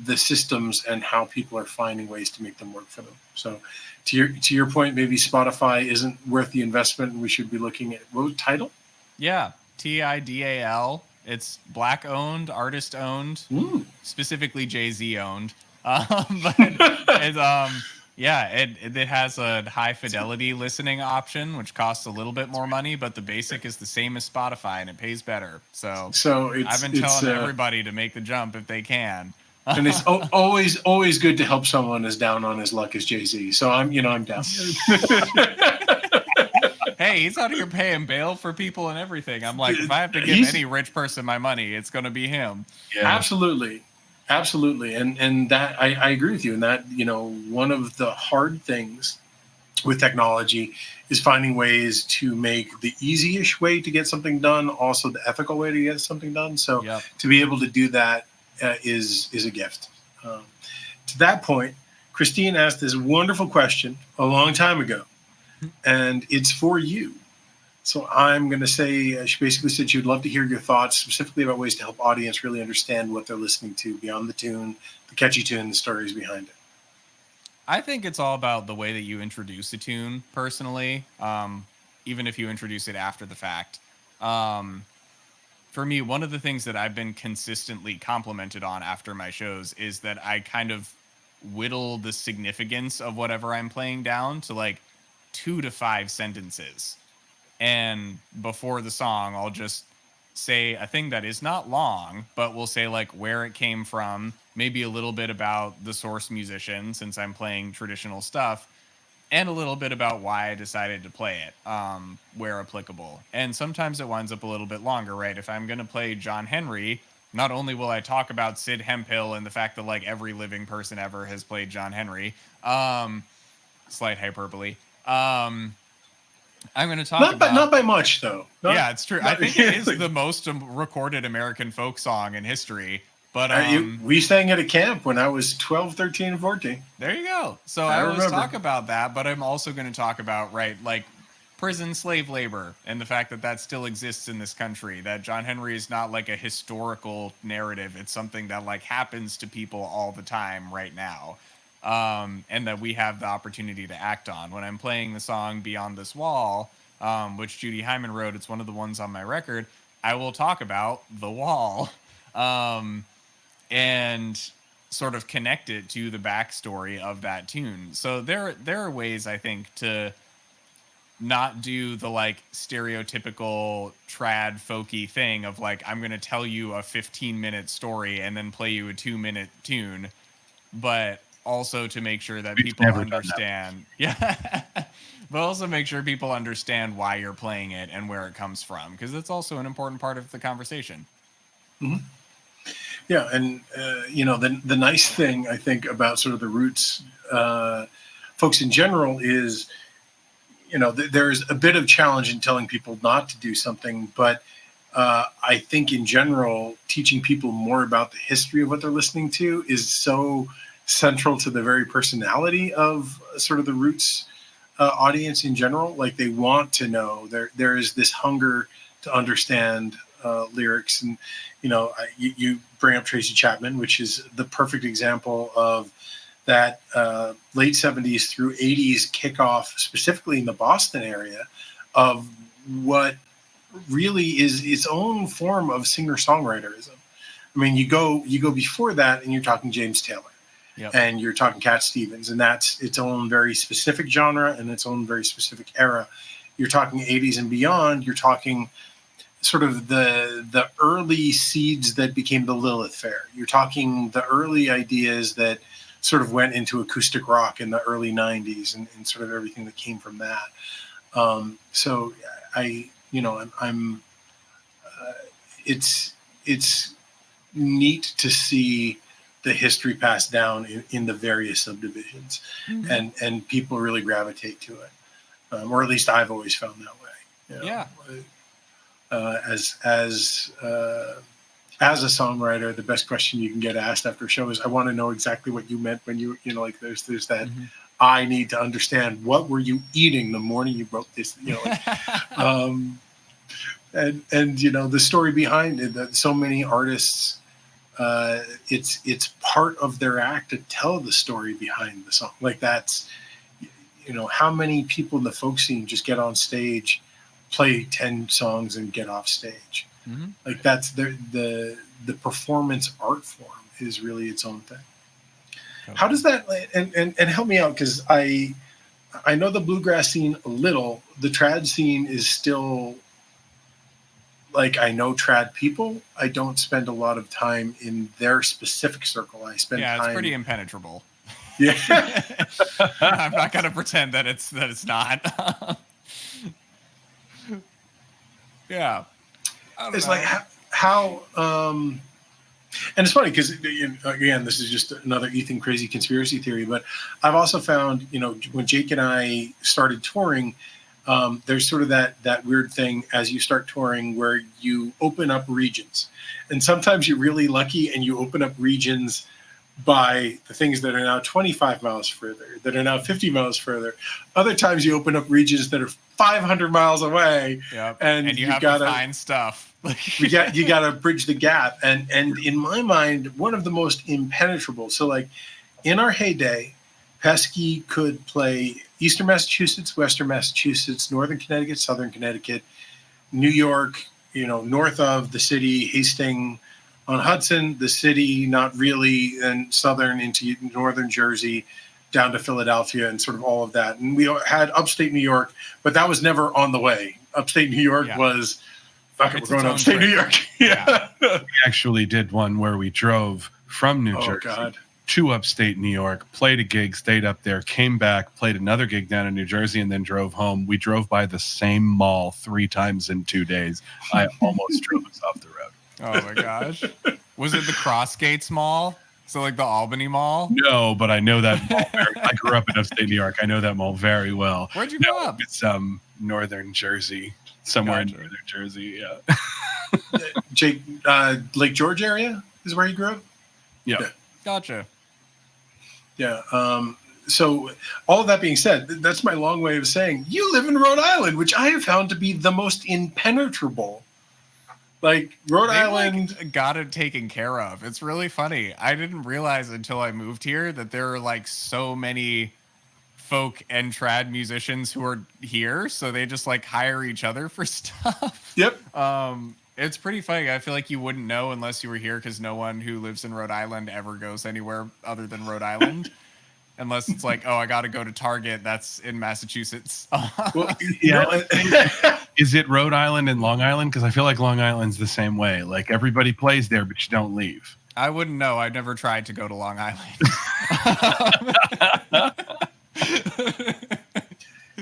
A: the systems and how people are finding ways to make them work for them. So to your point, maybe Spotify isn't worth the investment, and we should be looking at what was the title?
C: Yeah, TIDAL. It's Black owned, artist owned, specifically Jay-Z owned. But it's it has a high fidelity listening option, which costs a little bit more money, but the basic is the same as Spotify, and it pays better. So I've been telling everybody to make the jump if they can.
A: And it's always good to help someone as down on his luck as Jay-Z. So I'm down.
C: Hey, he's out here paying bail for people and everything. I'm like, if I have to give any rich person my money, it's going to be him.
A: Yeah. Absolutely. And that I agree with you in that, one of the hard things with technology is finding ways to make the easy-ish way to get something done also the ethical way to get something done. So to be able to do that is a gift. To that point, Christine asked this wonderful question a long time ago, and it's for you. So I'm going to say, she basically said she would love to hear your thoughts specifically about ways to help audience really understand what they're listening to beyond the tune, the catchy tune, the stories behind it.
C: I think it's all about the way that you introduce a tune personally, even if you introduce it after the fact. For me, one of the things that I've been consistently complimented on after my shows is that I kind of whittle the significance of whatever I'm playing down to like 2 to 5 sentences. And before the song, I'll just say a thing that is not long, but we'll say like where it came from, maybe a little bit about the source musician since I'm playing traditional stuff, and a little bit about why I decided to play it, where applicable. And sometimes it winds up a little bit longer, right? If I'm going to play John Henry, not only will I talk about Sid Hemphill and the fact that like every living person ever has played John Henry, slight hyperbole. I'm going to talk about
A: not by much though.
C: Yeah, it's true. I think it is the most recorded American folk song in history. But
A: we sang at a camp when I was 12, 13, and 14.
C: There you go. So I always talk about that, but I'm also going to talk about, right, like prison slave labor and the fact that that still exists in this country, that John Henry is not like a historical narrative. It's something that like happens to people all the time right now. And that we have the opportunity to act on. When I'm playing the song Beyond This Wall, which Judy Hyman wrote, it's one of the ones on my record, I will talk about the wall. And sort of connect it to the backstory of that tune. So there are ways, I think, to not do the like stereotypical trad folky thing of like, I'm going to tell you a 15-minute story and then play you a 2-minute tune, but also to make sure that people understand. Yeah. But also make sure people understand why you're playing it and where it comes from, because it's also an important part of the conversation.
A: Mm-hmm. Yeah, and the nice thing I think about sort of the roots folks in general is, there's a bit of challenge in telling people not to do something, but I think in general teaching people more about the history of what they're listening to is so central to the very personality of sort of the roots audience in general. Like they want to know, there is this hunger to understand lyrics, and you bring up Tracy Chapman, which is the perfect example of that late 70s through 80s kickoff, specifically in the Boston area, of what really is its own form of singer-songwriterism. I mean, you go before that, and you're talking James Taylor, yep, and you're talking Cat Stevens, and that's its own very specific genre and its own very specific era. You're talking 80s and beyond. You're talking sort of the early seeds that became the Lilith Fair. You're talking the early ideas that sort of went into acoustic rock in the early 90s and sort of everything that came from that. So it's neat to see the history passed down in the various subdivisions, mm-hmm, and people really gravitate to it. Or at least I've always found that way.
C: Yeah.
A: As a songwriter, the best question you can get asked after a show is, I want to know exactly what you meant when like there's that, mm-hmm, I need to understand, what were you eating the morning you wrote this, and the story behind it, that so many artists, it's part of their act to tell the story behind the song. Like that's, how many people in the folk scene just get on stage, play 10 songs and get off stage. Mm-hmm. Like that's the performance art form is really its own thing. Okay. How does that, and help me out, because I know the bluegrass scene a little. The trad scene is still, like, I know trad people. I don't spend a lot of time in their specific circle. I spend time.
C: Yeah, it's pretty impenetrable.
A: Yeah.
C: I'm not gonna pretend that it's not. Yeah.
A: It's like how and it's funny because, again, this is just another Ethan crazy conspiracy theory, but I've also found, when Jake and I started touring, there's sort of that weird thing as you start touring where you open up regions, and sometimes you're really lucky and you open up regions by the things that are now 25 miles further, that are now 50 miles further. Other times you open up regions that are 500 miles away,
C: yep, and you have to find stuff.
A: you got to bridge the gap. And in my mind, one of the most impenetrable. So like in our heyday, Pesky could play Eastern Massachusetts, Western Massachusetts, Northern Connecticut, Southern Connecticut, New York, north of the city, Hastings on Hudson, the city, not really, and southern into northern Jersey, down to Philadelphia, and sort of all of that. And we had upstate New York, but that was never on the way. Upstate New York was, fuck it, we're going to upstate New York. Yeah.
B: We actually did one where we drove from New Jersey to upstate New York, played a gig, stayed up there, came back, played another gig down in New Jersey, and then drove home. We drove by the same mall 3 times in 2 days. I almost drove us off the road.
C: Oh my gosh. Was it the Crossgates Mall? So like the Albany Mall?
B: No, but I know that mall. I grew up in upstate New York. I know that mall very well.
C: Where'd you grow up?
B: It's northern Jersey, somewhere in northern Jersey. Yeah.
A: Jake, Lake George area is where you grew up?
B: Yeah.
C: Gotcha.
A: Yeah. So all of that being said, that's my long way of saying you live in Rhode Island, which I have found to be the most impenetrable. Like Rhode Island
C: got it taken care of. It's really funny. I didn't realize until I moved here that there are like so many folk and trad musicians who are here, so they just like hire each other for stuff.
A: Yep.
C: It's pretty funny. I feel like you wouldn't know unless you were here because no one who lives in Rhode Island ever goes anywhere other than Rhode Island. Unless it's like, oh, I got to go to Target. That's in Massachusetts.
A: Well, yeah.
B: Is it Rhode Island and Long Island? Because I feel like Long Island's the same way. Like everybody plays there, but you don't leave.
C: I wouldn't know. I've never tried to go to Long Island.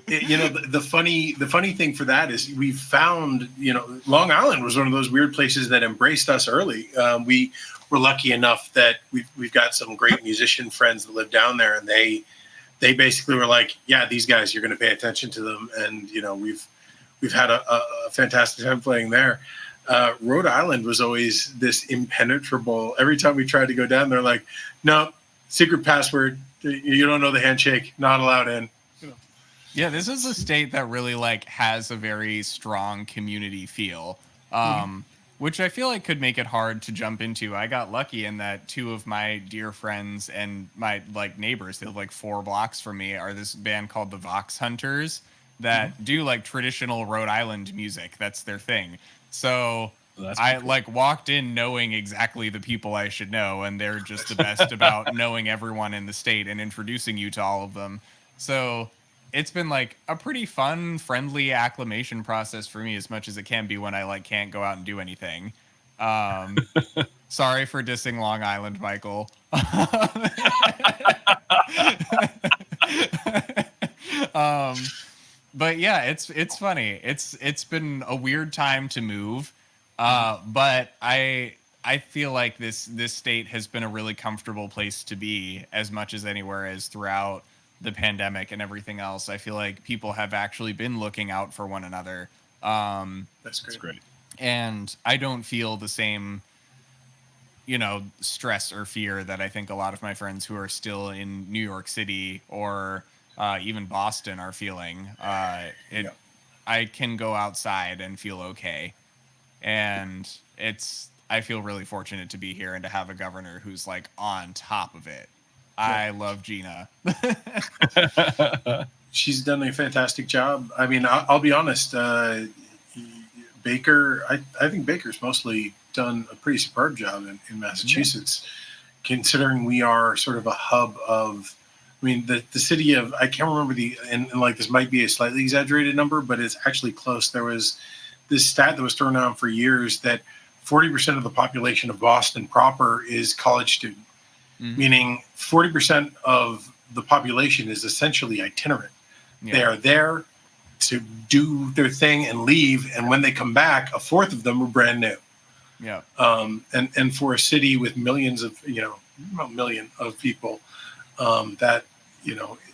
A: The funny thing for that is we found, Long Island was one of those weird places that embraced us early. We were lucky enough that we've got some great musician friends that live down there, and they basically were like, yeah, these guys, you're going to pay attention to them. And, we've had a fantastic time playing there. Rhode Island was always this impenetrable. Every time we tried to go down, they're like, no, secret password. You don't know the handshake, not allowed in.
C: Yeah, this is a state that really like has a very strong community feel, which I feel like could make it hard to jump into. I got lucky in that two of my dear friends and my like neighbors, they live like 4 blocks from me, are this band called the Vox Hunters that do like traditional Rhode Island music. That's their thing. So I like walked in knowing exactly the people I should know, and they're just the best about knowing everyone in the state and introducing you to all of them. So it's been like a pretty fun, friendly acclimation process for me, as much as it can be when I like can't go out and do anything. Sorry for dissing Long Island, Michael. But yeah, it's funny. It's been a weird time to move, but I feel like this state has been a really comfortable place to be, as much as anywhere as throughout the pandemic and everything else. I feel like people have actually been looking out for one another.
A: That's great.
C: And I don't feel the same, stress or fear that I think a lot of my friends who are still in New York City or even Boston are feeling. I can go outside and feel okay. And I feel really fortunate to be here and to have a governor who's like on top of it. I love Gina.
A: She's done a fantastic job. I mean, I'll be honest. Baker, I think Baker's mostly done a pretty superb job in Massachusetts, considering we are sort of a hub of. I mean, the city of, I can't remember and like this might be a slightly exaggerated number, but it's actually close. There was this stat that was thrown around for years that 40% of the population of Boston proper is college student. Meaning 40% of the population is essentially itinerant. Yeah. They are there to do their thing and leave. And when they come back, a fourth of them are brand new.
C: Yeah.
A: And for a city with millions of, a million of people, that,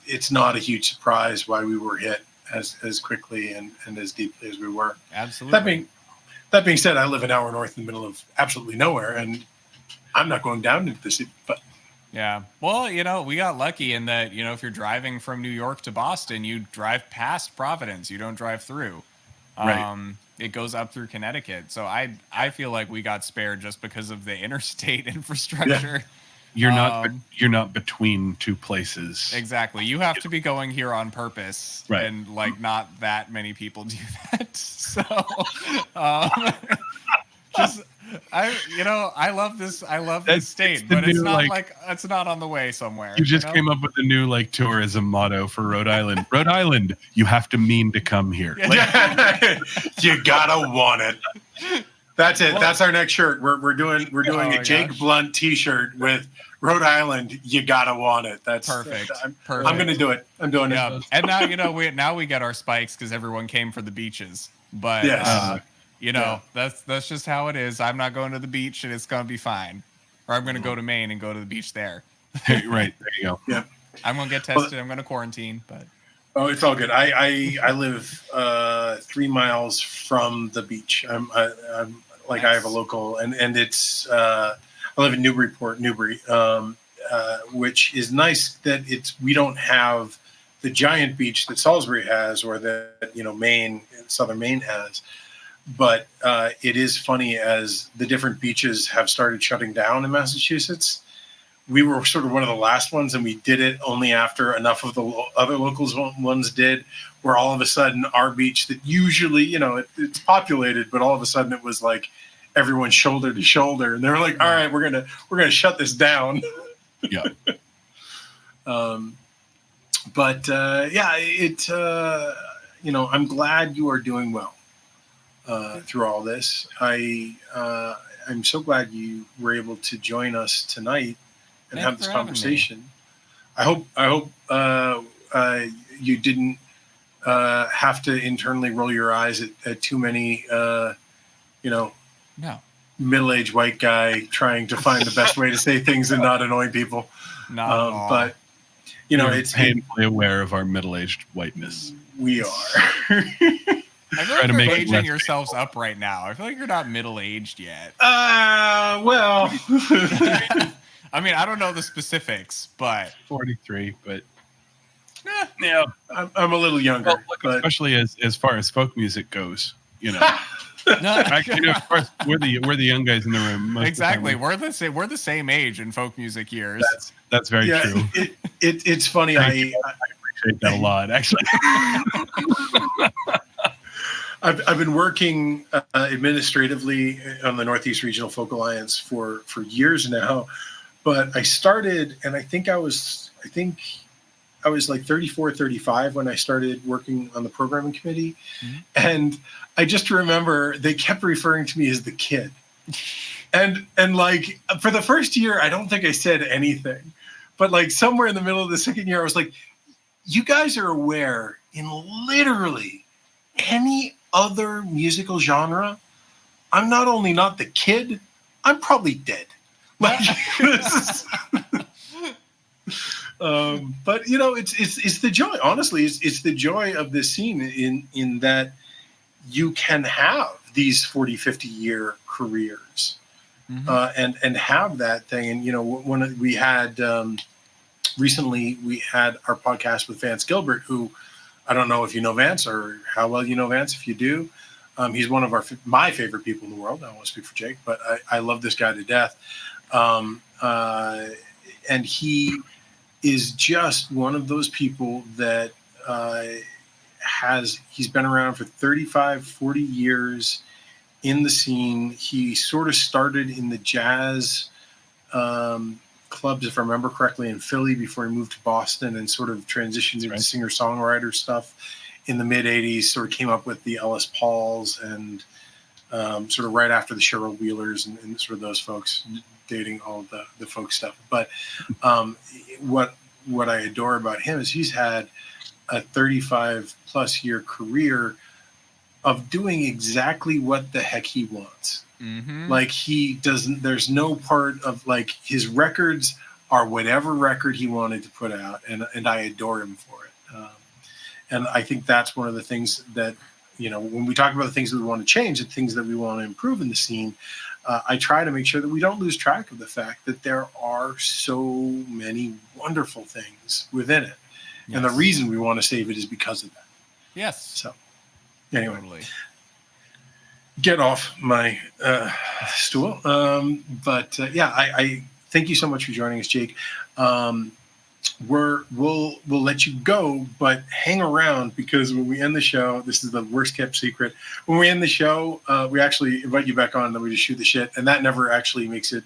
A: it's not a huge surprise why we were hit as quickly and as deeply as we were.
C: Absolutely.
A: That being said, I live an hour north in the middle of absolutely nowhere, and I'm not going down into the city, but.
C: Yeah. Well, we got lucky in that, if you're driving from New York to Boston, you drive past Providence. You don't drive through.
B: Right.
C: It goes up through Connecticut. So I feel like we got spared just because of the interstate infrastructure.
B: Yeah. You're not between two places.
C: Exactly. You have to be going here on purpose.
B: Right.
C: And like not that many people do that. So just I love this state, but it's not like it's not on the way somewhere.
B: You just came up with a new tourism motto for Rhode Island. Rhode Island, you have to mean to come here.
A: You gotta want it. That's it. That's our next shirt. We're doing a Jake Blount T-shirt with Rhode Island. You gotta want it. That's
C: perfect.
A: I'm gonna do it. I'm doing it.
C: And now we get our spikes because everyone came for the beaches. But
A: yes.
C: You know, that's just how it is. I'm not going to the beach, and it's gonna be fine. Or I'm gonna go to Maine and go to the beach there.
B: Right, there you go.
A: Yeah.
C: I'm gonna get tested. I'm gonna quarantine, but
A: Oh, it's all good. I live 3 miles from the beach. I'm like, nice. I have a local, and it's I live in Newbury, which is nice that we don't have the giant beach that Salisbury has, or that Maine, Southern Maine has. But it is funny, as the different beaches have started shutting down in Massachusetts. We were sort of one of the last ones, and we did it only after enough of the other locals ones did, where all of a sudden our beach that usually, it's populated, but all of a sudden it was like everyone shoulder to shoulder, and they were like, all right, we're gonna shut this down.
B: Yeah.
A: I'm glad you are doing well through all this. I'm so glad you were able to join us tonight and have this conversation. I hope you didn't have to internally roll your eyes at too many,
C: no,
A: middle-aged white guy trying to find the best way to say things and not annoy people.
C: Not at all.
A: But it's
B: painfully aware of our middle-aged whiteness.
A: We are.
C: I feel like you're aging yourselves up right now. I feel like you're not middle-aged yet.
A: Well.
C: I mean, I don't know the specifics, but
B: 43, but
A: yeah, I'm a little younger.
B: Well, look,
A: but
B: especially as far as folk music goes, Actually, of course, we're the young guys in the room.
C: Exactly, we're the same age in folk music years.
B: That's very true.
A: It's funny. I
B: appreciate that a lot, actually.
A: I've been working administratively on the Northeast Regional Folk Alliance for years now. But I started, and I think I was like 34, 35 when I started working on the programming committee. Mm-hmm. And I just remember they kept referring to me as the kid. And like, for the first year, I don't think I said anything. But like somewhere in the middle of the second year, I was like, you guys are aware, in literally any other musical genre, I'm not only not the kid, I'm probably dead. Like, but it's the joy. Honestly, it's the joy of this scene in that you can have these 40, 50 year careers, and have that thing. And we had recently we had our podcast with Vance Gilbert, who I don't know if you know Vance or how well you know Vance. If you do, he's one of my favorite people in the world. I don't want to speak for Jake, but I love this guy to death. And he is just one of those people that he's been around for 35, 40 years in the scene. He sort of started in the jazz clubs, if I remember correctly, in Philly before he moved to Boston, and sort of transitioned into singer-songwriter stuff in the mid-'80s, sort of came up with the Ellis Pauls and sort of right after the Cheryl Wheelers and sort of those folks, dating all the folk stuff. But what I adore about him is he's had a 35 plus year career of doing exactly what the heck he wants. Mm-hmm. Like, there's no part of, like, his records are whatever record he wanted to put out, and I adore him for it. And I think that's one of the things that, when we talk about the things that we want to change, the things that we want to improve in the scene, I try to make sure that we don't lose track of the fact that there are so many wonderful things within it. Yes. And the reason we want to save it is because of that.
C: Yes.
A: So anyway,
C: totally.
A: Get off my stool. I thank you so much for joining us, Jake. We'll let you go, but hang around, because when we end the show, this is the worst kept secret. When we end the show, we actually invite you back on, and then we just shoot the shit, and that never actually makes it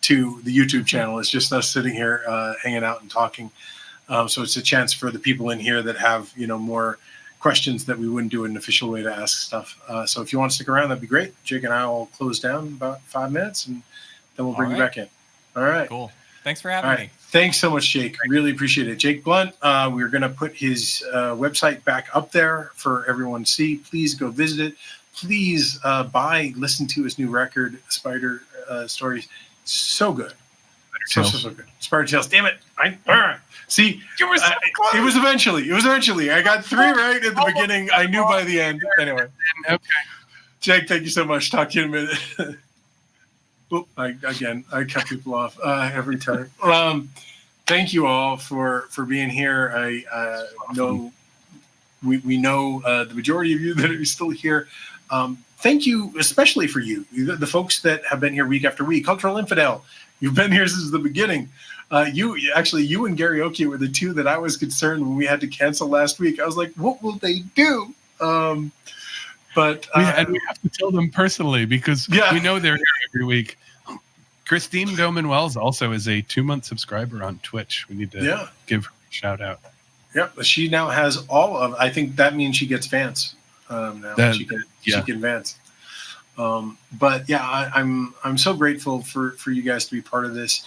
A: to the YouTube channel. It's just us sitting here hanging out and talking. So it's a chance for the people in here that have more questions that we wouldn't do an official way to ask stuff. So if you want to stick around, that'd be great. Jake and I will close down in about 5 minutes, and then we'll bring you back in. All right.
C: Cool. Thanks for having me.
A: Thanks so much, Jake. Really appreciate it. Jake Blount, we're going to put his website back up there for everyone to see. Please go visit it. please listen to his new record, Spider Stories. So good. So good. Spider Tales. Damn it. See,
C: You were so close.
A: It was eventually. I got 3 right at the beginning. I knew by the end. Anyway.
B: Okay.
A: Jake, thank you so much. Talk to you in a minute. I cut people off every time. Thank you all for being here. I know we know the majority of you that are still here. Thank you, especially for you, the folks that have been here week after week. Cultural Infidel, you've been here since the beginning. You and Karaoke were the 2 that I was concerned when we had to cancel last week. I was like, what will they do? But
B: we have to tell them personally because we know they're here every week. Christine Doman-Wells also is a 2-month subscriber on Twitch. We need to give her a shout out.
A: Yep, she now has all of. I think that means she gets Vance. Now she can Vance. But yeah, I'm so grateful for you guys to be part of this.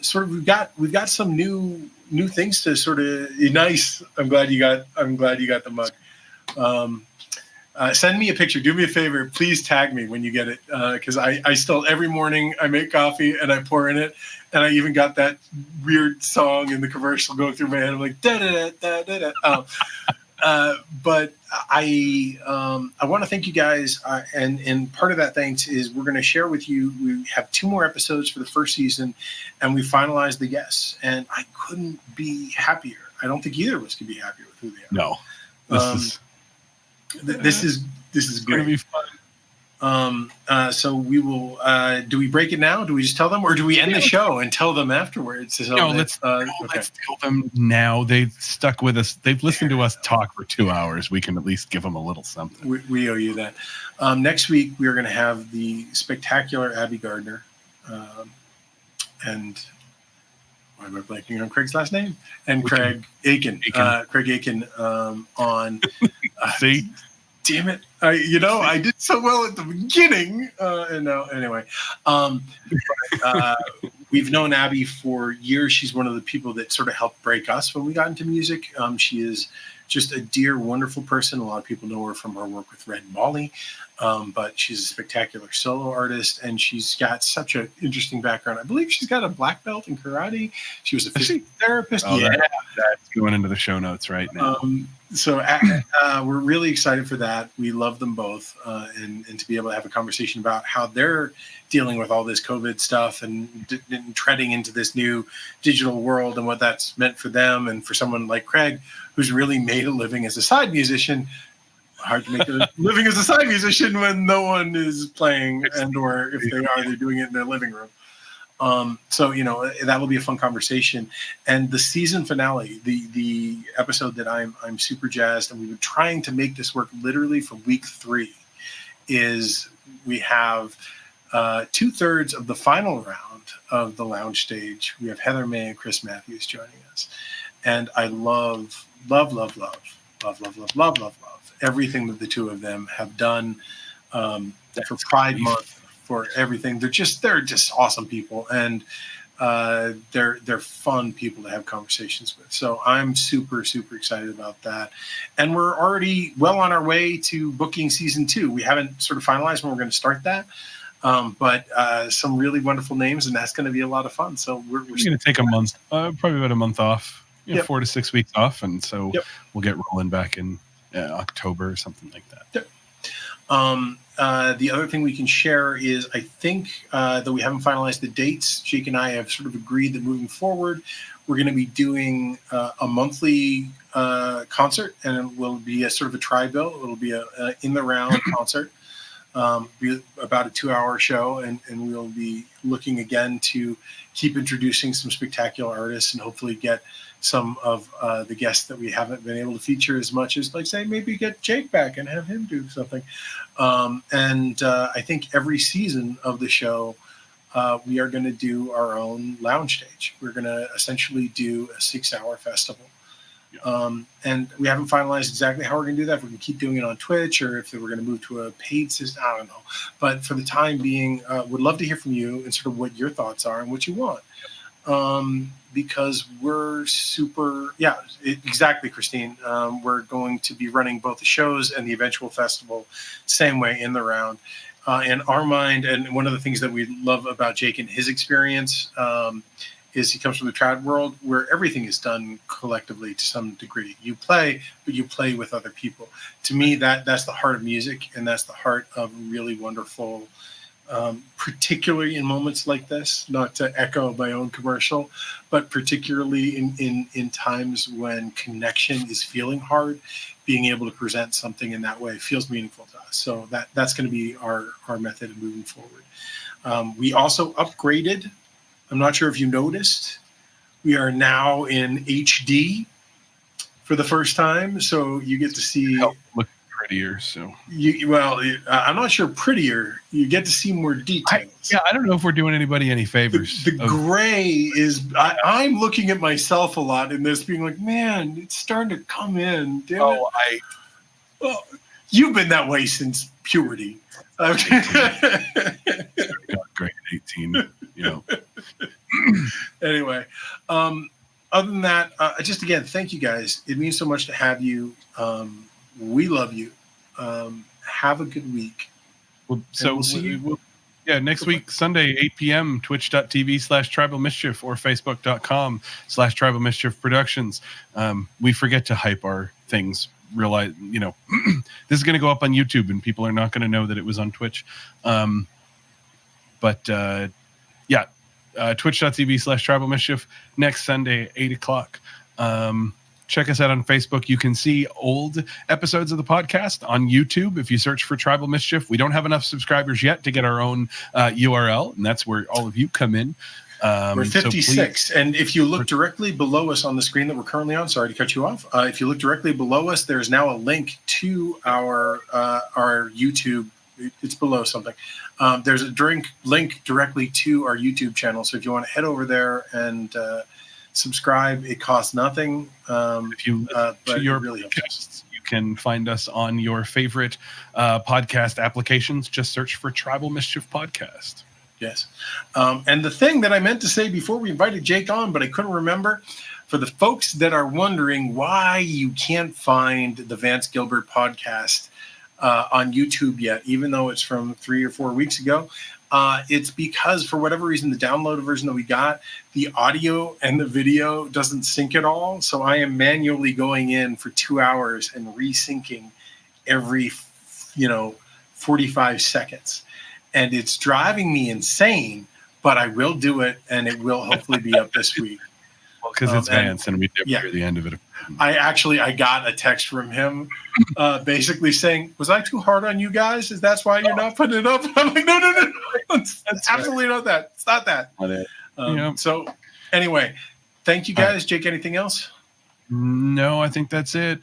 A: Sort of we've got some new things to sort of nice. I'm glad you got the mug. Send me a picture. Do me a favor. Please tag me when you get it. Because I still, every morning, I make coffee and I pour in it. And I even got that weird song in the commercial going through my head. I'm like, da-da-da-da-da-da. But I want to thank you guys. And part of that thanks is we're going to share with you. We have 2 more episodes for the first season. And we finalized the guests. And I couldn't be happier. I don't think either of us could be happier with who they are.
B: No.
A: This is great.
B: Gonna be fun.
A: So we will. Do we break it now? Do we just tell them, or do we end the show and tell them afterwards?
B: Let's tell them now. They've stuck with us. They've listened to us talk for 2 hours. We can at least give them a little something.
A: We owe you that. Next week we are going to have the spectacular Abby Gardner, and why am I blanking on Craig's last name? And Craig Aiken. Craig Aiken on.
B: See,
A: damn it! I did so well at the beginning, and now anyway. We've known Abby for years. She's one of the people that sort of helped break us when we got into music. She is just a dear, wonderful person. A lot of people know her from her work with Red Molly, but she's a spectacular solo artist, and she's got such an interesting background. I believe she's got a black belt in karate. She was a physical therapist.
B: That's going into the show notes right now.
A: So we're really excited for that. We love them both, and to be able to have a conversation about how they're dealing with all this COVID stuff and treading into this new digital world and what that's meant for them and for someone like Craig, who's really made a living as a side musician. Hard to make a living as a side musician when no one is playing, or if they are, they're doing it in their living room. So that will be a fun conversation. And the season finale, the episode that I'm super jazzed, and we were trying to make this work literally from week 3, is we have 2/3 of the final round of the lounge stage. We have Heather May and Chris Matthews joining us, and I love everything that the 2 of them have done for Pride Month. For everything, they're just awesome people, and they're fun people to have conversations with. So I'm super excited about that, and we're already well on our way to booking season 2. We haven't sort of finalized when we're going to start that, but some really wonderful names, and that's going to be a lot of fun. So we're
B: going to take a month, probably about a month off, 4 to 6 weeks off, and so we'll get rolling back in October or something like that.
A: Yep. The other thing we can share is I think that we haven't finalized the dates. Jake and I have sort of agreed that moving forward, we're going to be doing a monthly concert, and it will be a sort of a tri-bill. It'll be a in the round concert, be about a 2-hour show, and we'll be looking again to keep introducing some spectacular artists and hopefully get some of the guests that we haven't been able to feature as much as, like, say, maybe get Jake back and have him do something. And I think every season of the show, we are going to do our own lounge stage. We're going to essentially do a 6-hour festival. And we haven't finalized exactly how we're going to do that. If we're going to keep doing it on Twitch or if we're going to move to a paid system, I don't know. But for the time being, would love to hear from you and sort of what your thoughts are and what you want. because we're super, exactly, Christine. We're going to be running both the shows and the eventual festival same way in the round. In our mind, and one of the things that we love about Jake and his experience is he comes from the trad world where everything is done collectively to some degree. You play, but you play with other people. To me, that's the heart of music, and that's the heart of really wonderful, particularly in moments like this, not to echo my own commercial, but particularly in times when connection is feeling hard, being able to present something in that way feels meaningful to us. So that's going to be our method of moving forward. We also upgraded. I'm not sure if you noticed, we are now in HD for the first time. So you get to see
B: look prettier. So
A: I'm not sure prettier. You get to see more details.
B: I don't know if we're doing anybody any favors.
A: The gray is. I'm looking at myself a lot in this, being like, man, it's starting to come in. Damn it. You've been that way since puberty.
B: Got great at 18.
A: Anyway, other than that, just again, thank you guys. It means so much to have you. We love you. Have a good week.
B: We'll see you. Next week, Sunday, 8 p.m., twitch.tv/Tribal Mischief or facebook.com/Tribal Mischief Productions. We forget to hype our things. Realize, this is going to go up on YouTube and people are not going to know that it was on Twitch. Twitch.tv/Tribal Mischief next Sunday, 8 o'clock. Check us out on Facebook. You can see old episodes of the podcast on YouTube if you search for Tribal Mischief. We don't have enough subscribers yet to get our own URL, and that's where all of you come in.
A: We're 56, and if you look directly below us on the screen that we're currently on, sorry to cut you off. If you look directly below us, there's now a link to our YouTube. It's below something. There's a link directly to our YouTube channel. So if you want to head over there and subscribe, it costs nothing.
B: If you to your really podcasts, you can find us on your favorite podcast applications. Just search for Tribal Mischief Podcast.
A: Yes. And the thing that I meant to say before we invited Jake on, but I couldn't remember, for the folks that are wondering why you can't find the Vance Gilbert podcast on YouTube yet, even though it's from 3 or 4 weeks ago, it's because for whatever reason, the downloaded version that we got, the audio and the video doesn't sync at all. So I am manually going in for 2 hours and resyncing every, 45 seconds. And it's driving me insane, but I will do it, and it will hopefully be up this week.
B: Well, because it's Vance, and we never hear the end of it.
A: I got a text from him basically saying, was I too hard on you guys? That's why you're not putting it up? I'm like, no. It's absolutely not that. It's not that. So anyway, thank you guys. Jake, anything else?
B: No, I think that's it.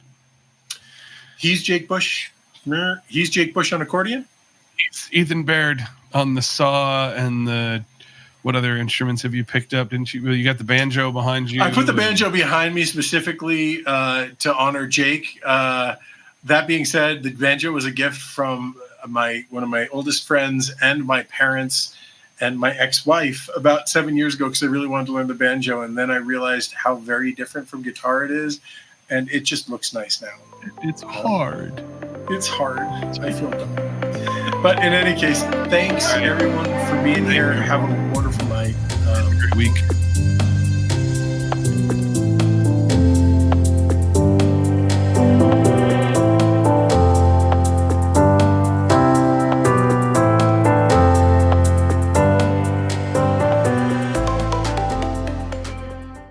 A: He's Jake Bush. He's Jake Bush on accordion.
B: He's Ethan Baird on the saw and the... What other instruments have you picked up? Didn't you? You got the banjo behind you.
A: I put the banjo behind me specifically to honor Jake. That being said, the banjo was a gift from one of my oldest friends and my parents and my ex-wife about 7 years ago because I really wanted to learn the banjo. And then I realized how very different from guitar it is. And it just looks nice now.
B: It's hard.
A: It's hard. I feel dumb. But in any case, thanks everyone for being here. Have a wonderful night.
B: Have a great week.